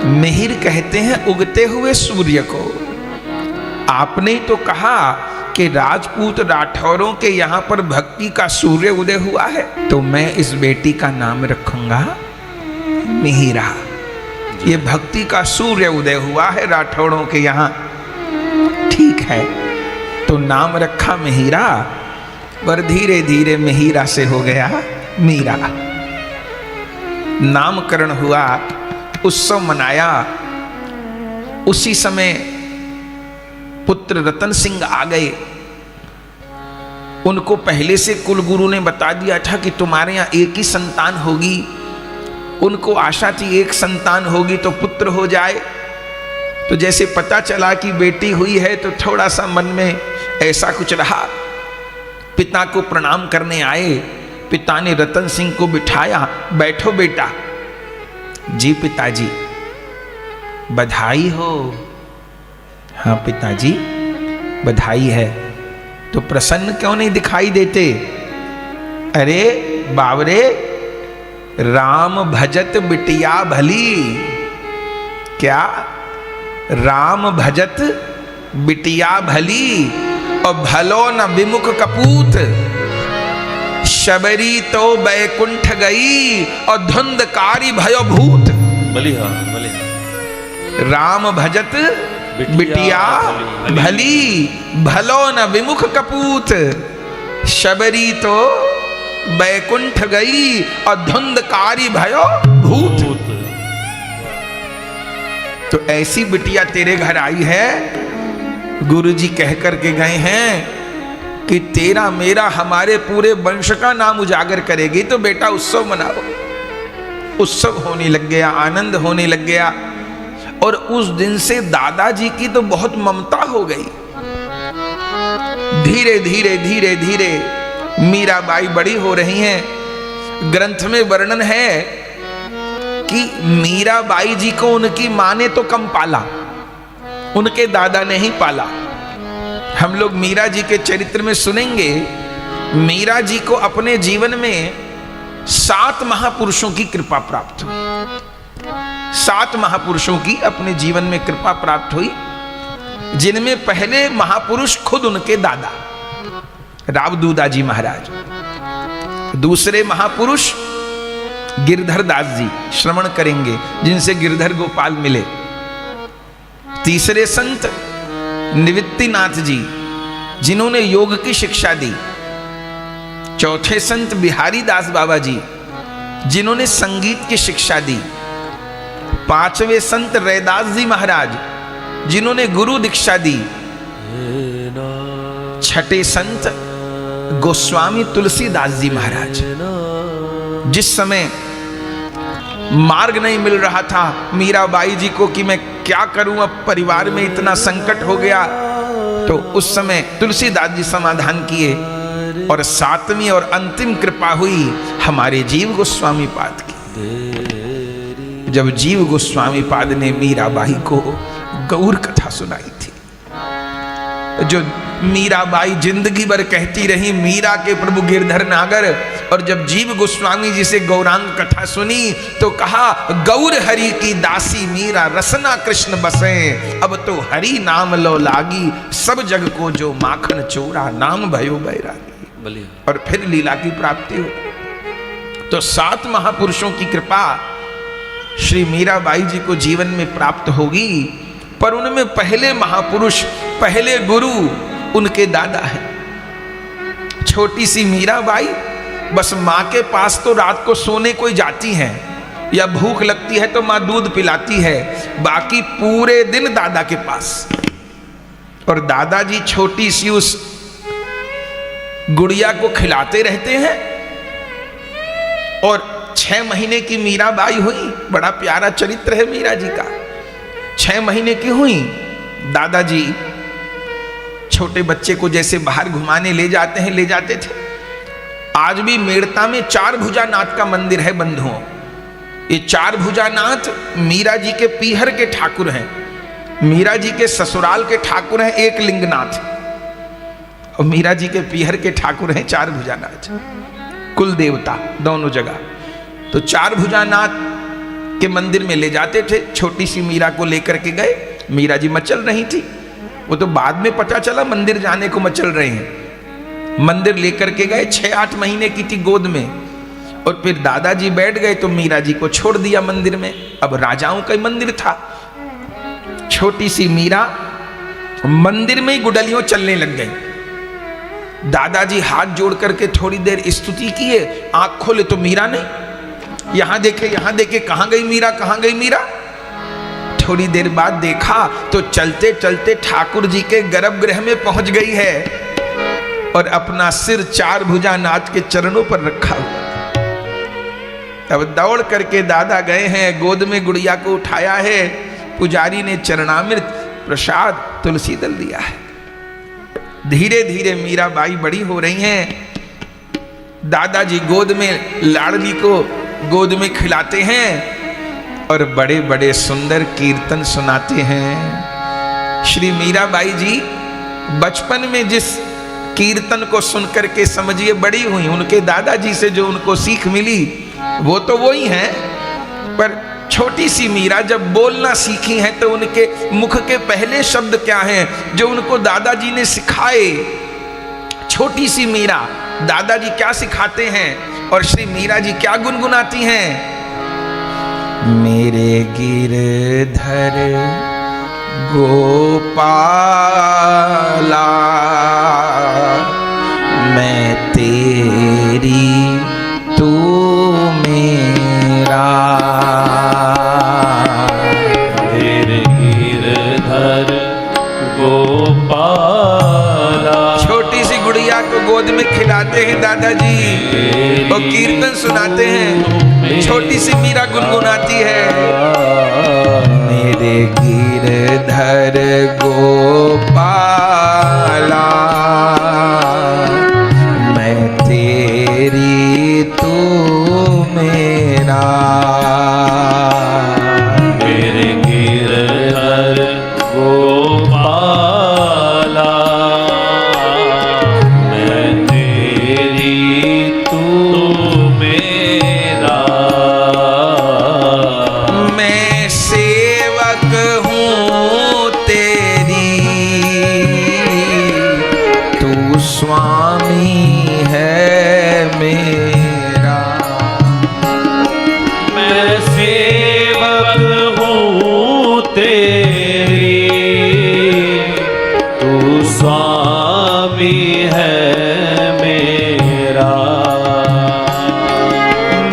मिहिर कहते हैं उगते हुए सूर्य को। आपने तो कहा कि राजपूत राठौरों के यहां पर भक्ति का सूर्य उदय हुआ है, तो मैं इस बेटी का नाम रखूंगा मिहिरा। ये भक्ति का सूर्य उदय हुआ है राठौरों के यहां। ठीक है, तो नाम रखा मिहिरा, पर धीरे धीरे मिहिरा से हो गया मीरा। नामकरण हुआ, उत्सव मनाया। उसी समय पुत्र रतन सिंह आ गए। उनको पहले से कुलगुरु ने बता दिया था कि तुम्हारे यहां एक ही संतान होगी। उनको आशा थी एक संतान होगी तो पुत्र हो जाए। तो जैसे पता चला कि बेटी हुई है तो थोड़ा सा मन में ऐसा कुछ रहा। पिता को प्रणाम करने आए। पिता ने रतन सिंह को बिठाया, बैठो बेटा। जी पिताजी, बधाई हो। हाँ पिताजी, बधाई है। तो प्रसन्न क्यों नहीं दिखाई देते? अरे बावरे, राम भजत बिटिया भली। क्या? राम भजत बिटिया भली, और भलो न विमुख कपूत। शबरी तो बैकुंठ गई, और धुंधकारी भयो भूत। बलिहा बलिहा। राम भजत बिटिया भली, भलो न विमुख कपूत। शबरी तो बैकुंठ गई, और धुंधकारी भयो भूत। तो ऐसी बिटिया तेरे घर आई है। गुरुजी कह करके गए हैं कि तेरा मेरा हमारे पूरे वंश का नाम उजागर करेगी। तो बेटा उत्सव मनाओ। उत्सव होने लग गया, आनंद होने लग गया। और उस दिन से दादाजी की तो बहुत ममता हो गई। धीरे धीरे धीरे धीरे मीराबाई बड़ी हो रही हैं। ग्रंथ में वर्णन है कि मीराबाई जी को उनकी मां ने तो कम पाला, उनके दादा ने ही पाला। हम लोग मीरा जी के चरित्र में सुनेंगे, मीरा जी को अपने जीवन में 7 महापुरुषों की कृपा प्राप्त हुई। 7 महापुरुषों की अपने जीवन में कृपा प्राप्त हुई, जिनमें पहले महापुरुष खुद उनके दादा राव दूदा जी महाराज। दूसरे महापुरुष गिरधर दास जी, श्रवण करेंगे, जिनसे गिरधर गोपाल मिले। तीसरे संत निवृत्तिनाथ जी, जिन्होंने योग की शिक्षा दी। चौथे संत बिहारी दास बाबा जी, जिन्होंने संगीत की शिक्षा दी। 5वें संत रैदास जी महाराज, जिन्होंने गुरु दीक्षा दी। 6ठे संत गोस्वामी तुलसीदास जी महाराज। जिस समय मार्ग नहीं मिल रहा था मीराबाई जी को कि मैं क्या करूं, अब परिवार में इतना संकट हो गया, तो उस समय तुलसीदास जी समाधान किए। और 7वीं और अंतिम कृपा हुई हमारे जीव गोस्वामी पाद की, जब जीव गोस्वामी पाद ने मीराबाई को गौर कथा सुनाई थी। जो मीराबाई जिंदगी भर कहती रही मीरा के प्रभु गिरधर नागर, और जब जीव गोस्वामी जी से गौरांग कथा सुनी तो कहा, गौर हरि की दासी मीरा, रसना कृष्ण बसे। अब तो हरि नाम लो लागी, सब जग को जो माखन चोरा, नाम भयो बैरागी। और फिर लीला की प्राप्ति हो। तो 7 महापुरुषों की कृपा श्री मीराबाई जी को जीवन में प्राप्त होगी। पर उनमें पहले महापुरुष, पहले गुरु उनके दादा हैं। छोटी सी मीराबाई बस माँ के पास तो रात को सोने कोई जाती हैं, या भूख लगती है तो माँ दूध पिलाती है, बाकी पूरे दिन दादा के पास। और दादाजी छोटी सी उस गुड़िया को खिलाते रहते हैं, और 6 महीने की मीराबाई हुई। बड़ा प्यारा चरित्र है मीरा जी का। 6 महीने की हुई, दादाजी छोटे बच्चे को जैसे बाहर घुमाने ले जाते हैं, ले जाते थे। आज भी मेड़ता में 4 भुजानाथ का मंदिर है बंधुओं। ये 4 भुजानाथ मीरा जी के पीहर के ठाकुर हैं, मीरा जी के ससुराल के ठाकुर हैं एक लिंगनाथ, और मीरा जी के पीहर के ठाकुर हैं 4 भुजानाथ, कुल देवता दोनों जगह। तो 4 भुजानाथ के मंदिर में ले जाते थे। छोटी सी मीरा को लेकर के गए। मीरा जी मचल रही थी, वो तो बाद में पता चला मंदिर जाने को मचल रहे हैं। मंदिर लेकर के गए, 6-8 महीने की थी गोद में, और फिर दादाजी बैठ गए तो मीरा जी को छोड़ दिया मंदिर में। अब राजाओं का मंदिर था। छोटी सी मीरा मंदिर में ही गुडलियों चलने लग गई। दादाजी हाथ जोड़ करके थोड़ी देर स्तुति किए, आंख खोले तो मीरा नहीं। यहां देखे यहां देखे, कहां गई मीरा, कहां गई मीरा। थोड़ी देर बाद देखा तो चलते चलते ठाकुर जी के गर्भगृह में पहुंच गई है और अपना सिर 4 भुजानाथ के चरणों पर रखा हुआ। अब दौड़ करके दादा गए हैं, गोद में गुड़िया को उठाया है। पुजारी ने चरणामृत प्रसाद तुलसी दल दिया है। धीरे धीरे मीराबाई बड़ी हो रही हैं। दादाजी गोद में लाडली को गोद में खिलाते हैं और बड़े बड़े सुंदर कीर्तन सुनाते हैं। श्री मीराबाई जी बचपन में जिस कीर्तन को सुनकर के समझिए बड़ी हुई, उनके दादाजी से जो उनको सीख मिली वो तो वही है, पर छोटी सी मीरा जब बोलना सीखी हैं तो उनके मुख के पहले शब्द क्या हैं जो उनको दादाजी ने सिखाए। छोटी सी मीरा दादाजी क्या सिखाते हैं और श्री मीरा जी क्या गुनगुनाती हैं। मेरे गिरधर गोपाला मैं तेरी तू मेरा। मेरे गिरधर गोपाला। छोटी सी गुड़िया को गोद में खिलाते हैं दादाजी और कीर्तन सुनाते हैं। छोटी सी मीरा गुनगुनाती है, मेरे गिरधर गोपाला मैं तेरी तू मेरा। मेरे गिरधर गोपाला मैं तेरी तू मेरा। मैं सेवक हूँ तेरी, तू स्वामी है मेरा। मैं सेवक हूँ तेरी, तू स्वामी है मेरा।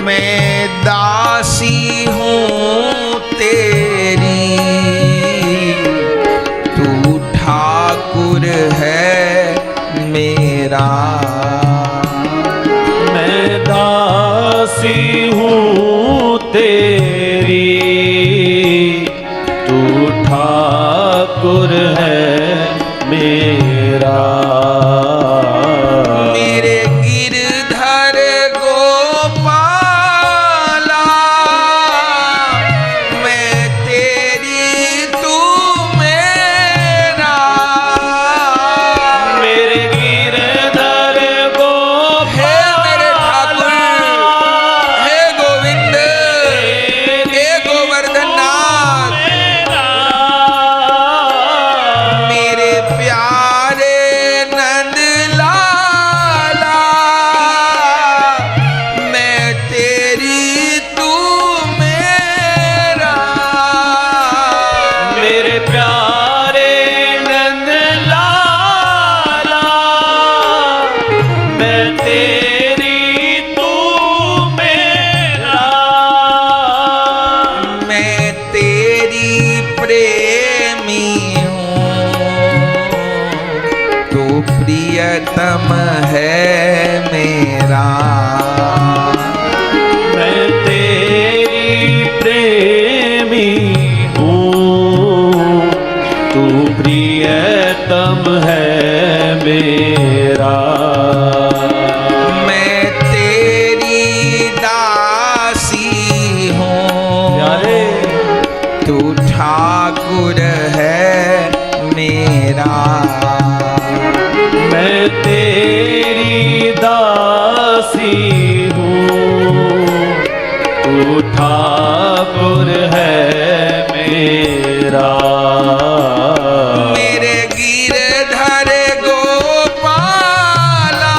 मैं दासी हूँ तेरी, तू ठाकुर है मेरा। मैं दासी हूँ तेरी, तू ठाकुर है मेरा। मेरे गिरधर गोपाला मैं तेरी तू मेरा। मेरे गिरधर हे मेरे ठाकुर, हे गोविंद, हे गोवर्धन नाथ, मेरे प्यारे नंद लाला मैं तेरी तू मेरा। मेरे प्यारे नंद लाला मैं तेरी तू मेरा। मैं तेरी प्रेमी हूँ, तू प्रियतम है मेरा। मैं दासी हूँ, तू ठाकुर है मेरा। मेरे गिरधर गोपाला,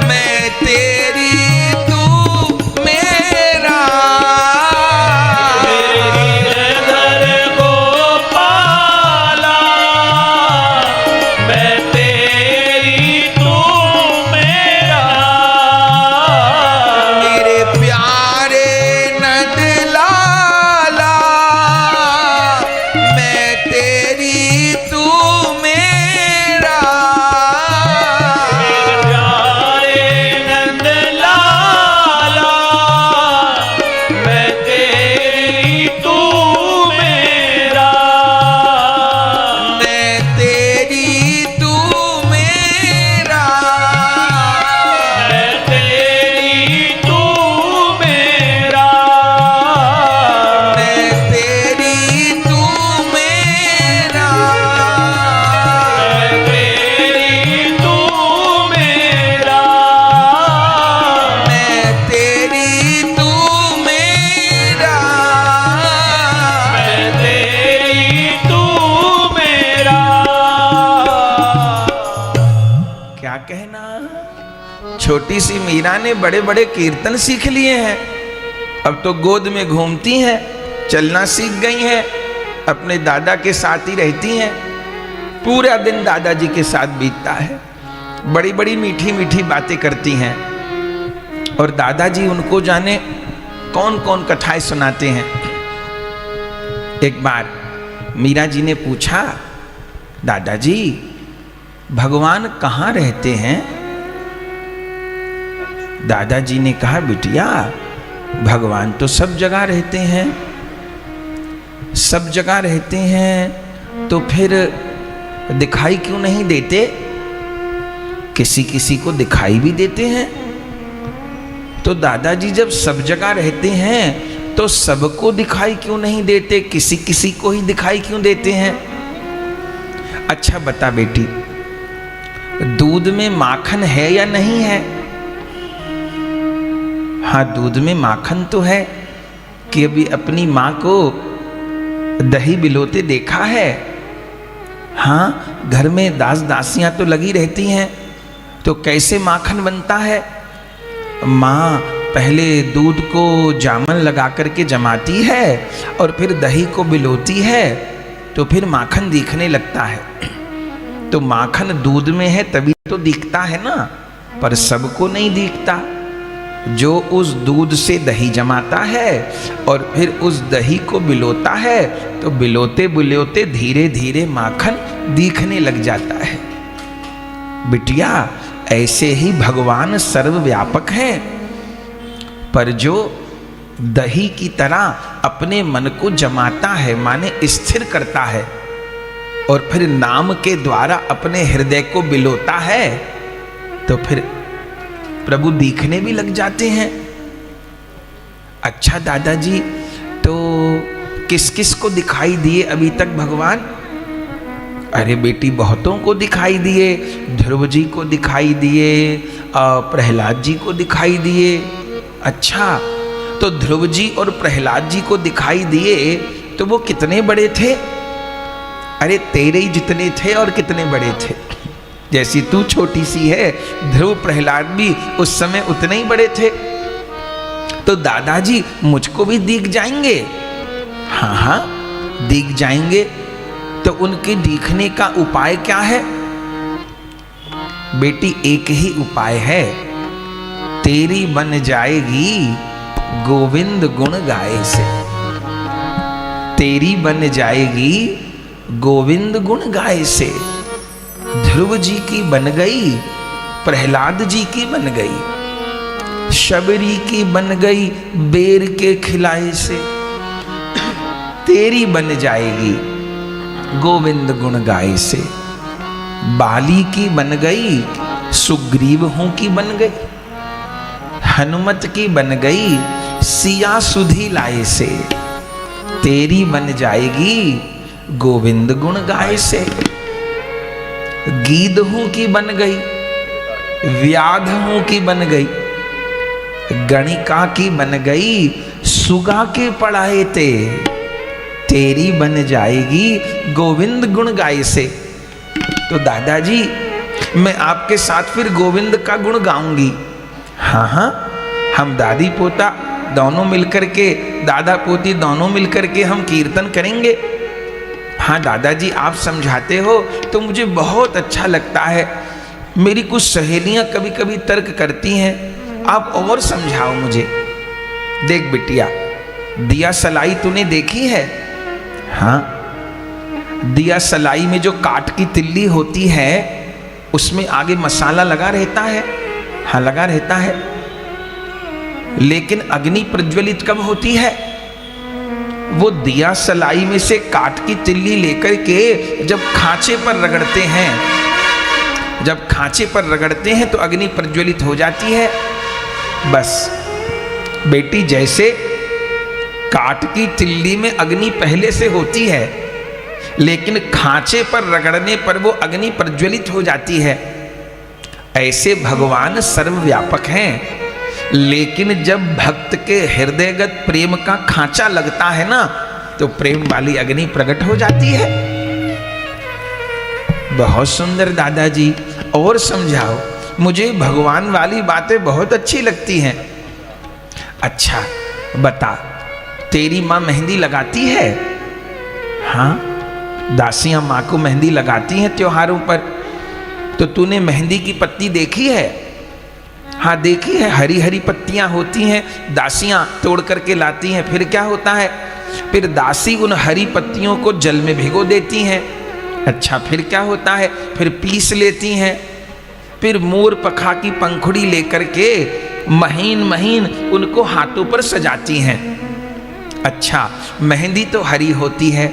मैं तेरी तू मेरा। मेरे गिरधर गोपाला, मैं तेरी तू मेरा। मेरे प्यारे नंद लाला, मैं तेरी तू मेरा। प्यारे नंद लाला, मैं तेरी तू मेरा। मैं तेरी तू मेरा। मैं तेरी तू मेरा। मैं तेरी तू मेरा। मैं तेरी तू मेरा। मैं तेरी तू मेरा। मैं तेरी तू मेरा। क्या कहना, छोटी सी मीरा ने बड़े बड़े कीर्तन सीख लिए हैं, अब तो गोद में घूमती हैं, चलना सीख गई हैं, अपने दादा के साथ ही रहती हैं, पूरा दिन दादाजी के साथ बीतता है, बड़ी बड़ी मीठी मीठी बातें करती हैं, और दादाजी उनको जाने कौन कौन कथाएं सुनाते हैं। एक बार मीरा जी ने पूछा, दादाजी भगवान कहाँ रहते हैं? दादाजी ने कहा, बिटिया भगवान तो सब जगह रहते हैं, सब जगह रहते हैं, तो फिर दिखाई क्यों नहीं देते? किसी किसी को दिखाई भी देते हैं। तो दादाजी जब सब जगह रहते हैं तो सबको दिखाई क्यों नहीं देते, किसी किसी को ही दिखाई क्यों देते हैं? अच्छा बता बेटी, दूध में माखन है या नहीं है? हाँ, दूध में माखन तो है कि अभी अपनी माँ को दही बिलोते देखा है। हाँ, घर में दास दासियां तो लगी रहती हैं, तो कैसे माखन बनता है? माँ पहले दूध को जामन लगा करके जमाती है और फिर दही को बिलोती है, तो फिर माखन दिखने लगता है। तो माखन दूध में है तभी तो दिखता है ना, पर सबको नहीं दिखता। जो उस दूध से दही जमाता है और फिर उस दही को बिलोता है, तो बिलोते बिलोते धीरे धीरे माखन दिखने लग जाता है। बिटिया, ऐसे ही भगवान सर्वव्यापक हैं, पर जो दही की तरह अपने मन को जमाता है, माने स्थिर करता है, और फिर नाम के द्वारा अपने हृदय को बिलोता है, तो फिर प्रभु दिखने भी लग जाते हैं। अच्छा दादाजी, तो किस किस को दिखाई दिए अभी तक भगवान? अरे बेटी, बहुतों को दिखाई दिए, ध्रुव जी को दिखाई दिए, प्रहलाद जी को दिखाई दिए। अच्छा, तो ध्रुव जी और प्रहलाद जी को दिखाई दिए तो वो कितने बड़े थे? अरे तेरे ही जितने थे और कितने बड़े थे। जैसी तू छोटी सी है, ध्रुव प्रहलाद भी उस समय उतने ही बड़े थे। तो दादाजी मुझको भी दिख जाएंगे? हाँ हाँ, दिख जाएंगे। तो उनके दिखने का उपाय क्या है? बेटी, एक ही उपाय है, तेरी बन जाएगी गोविंद गुण गाए से। तेरी बन जाएगी गोविंद गुण गाए से। ध्रुव जी की बन गई, प्रहलाद जी की बन गई, शबरी की बन गई बेर के खिलाए से। तेरी बन जाएगी गोविंद गुण गाए से। बाली की बन गई, सुग्रीव हूं की बन गई, हनुमत की बन गई सिया सुधी लाए से। तेरी बन जाएगी गोविंद गुण गाए से। गीदहू की बन गई, व्याधों की बन गई, गणिका की बन गई, सुगा के पढ़ाए ते, तेरी बन जाएगी गोविंद गुण गाए से। तो दादाजी मैं आपके साथ फिर गोविंद का गुण गाऊंगी। हाँ हाँ, हम दादी पोता दोनों मिलकर के, दादा पोती दोनों मिलकर के हम कीर्तन करेंगे। हाँ दादाजी, आप समझाते हो तो मुझे बहुत अच्छा लगता है। मेरी कुछ सहेलियां कभी कभी तर्क करती हैं, आप और समझाओ मुझे। देख बिटिया, दिया सलाई तूने देखी है? हाँ, दिया सलाई में जो काठ की तिल्ली होती है उसमें आगे मसाला लगा रहता है। हाँ लगा रहता है, लेकिन अग्नि प्रज्वलित कब होती है? वो दिया सलाई में से काठ की तिल्ली लेकर के जब खांचे पर रगड़ते हैं, जब खांचे पर रगड़ते हैं तो अग्नि प्रज्वलित हो जाती है। बस बेटी, जैसे काठ की तिल्ली में अग्नि पहले से होती है, लेकिन खांचे पर रगड़ने पर वो अग्नि प्रज्वलित हो जाती है, ऐसे भगवान सर्वव्यापक हैं। लेकिन जब भक्त के हृदयगत प्रेम का खांचा लगता है ना, तो प्रेम वाली अग्नि प्रकट हो जाती है। बहुत सुंदर दादाजी, और समझाओ, मुझे भगवान वाली बातें बहुत अच्छी लगती हैं। अच्छा बता, तेरी माँ मेहंदी लगाती है? हाँ, दासियां माँ को मेहंदी लगाती हैं त्योहारों पर। तो तूने मेहंदी की पत्ती देखी है? हाँ देखी है, हरी हरी पत्तियां होती हैं, दासियां तोड़ करके लाती हैं। फिर क्या होता है? फिर दासी उन हरी पत्तियों को जल में भिगो देती हैं। अच्छा फिर क्या होता है? फिर पीस लेती हैं, फिर मोर पखा की पंखुड़ी लेकर के महीन महीन उनको हाथों पर सजाती हैं। अच्छा, मेहंदी तो हरी होती है,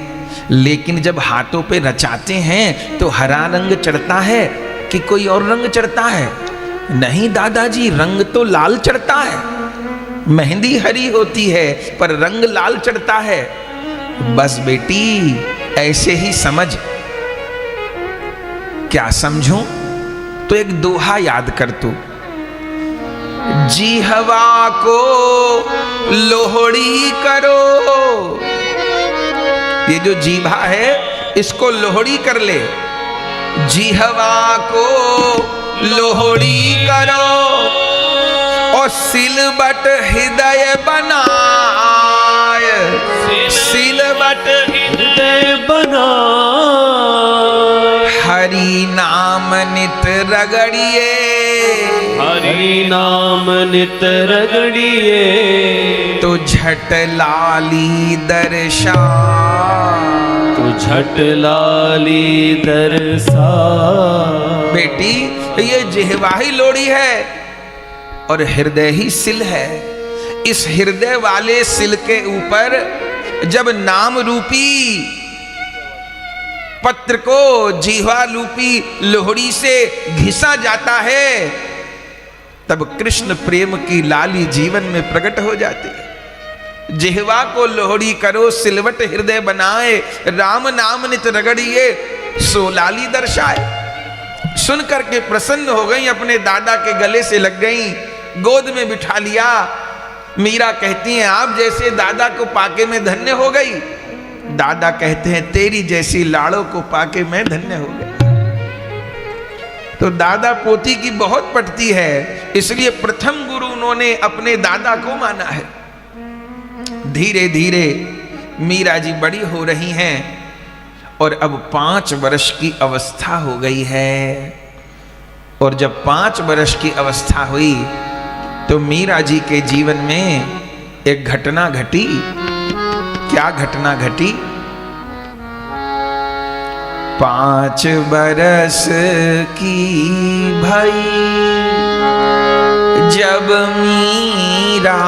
लेकिन जब हाथों पे रचाते हैं तो हरा रंग चढ़ता है कि कोई और रंग चढ़ता है? नहीं दादाजी, रंग तो लाल चढ़ता है। मेहंदी हरी होती है पर रंग लाल चढ़ता है। बस बेटी, ऐसे ही समझ। क्या समझूं? तो एक दोहा याद कर तू। जिह्वा को लोहड़ी करो, ये जो जीभा है इसको लोहड़ी कर ले। जिह्वा को लोहड़ी करो और सिलबट हृदय बनाए, सिलबट हृदय बना, हरि नाम नित रगड़िए, हरि नाम नित रगड़िए, तो झट लाली दर्शा, तो झट लाली दरसा। बेटी ये जिह्वा ही लोड़ी है और हृदय ही सिल है। इस हृदय वाले सिल के ऊपर जब नाम रूपी पत्र को जिह्वा रूपी लोहड़ी से घिसा जाता है, तब कृष्ण प्रेम की लाली जीवन में प्रकट हो जाती है। जिह्वा को लोहड़ी करो, सिलवट हृदय बनाए, राम नाम नित रगड़िए, सो लाली दर्शाए। सुन करके प्रसन्न हो गई, अपने दादा के गले से लग गई, गोद में बिठा लिया। मीरा कहती हैं, आप जैसे दादा को पाके मैं धन्य हो गई। दादा कहते हैं, तेरी जैसी लाड़ों को पाके मैं धन्य हो गया। तो दादा पोती की बहुत पटती है, इसलिए प्रथम गुरु उन्होंने अपने दादा को माना है। धीरे धीरे मीरा जी बड़ी हो रही हैं और अब 5 वर्ष की अवस्था हो गई है। और जब 5 वर्ष की अवस्था हुई तो मीरा जी के जीवन में एक घटना घटी। क्या घटना घटी? 5 बरस की भई जब मीरा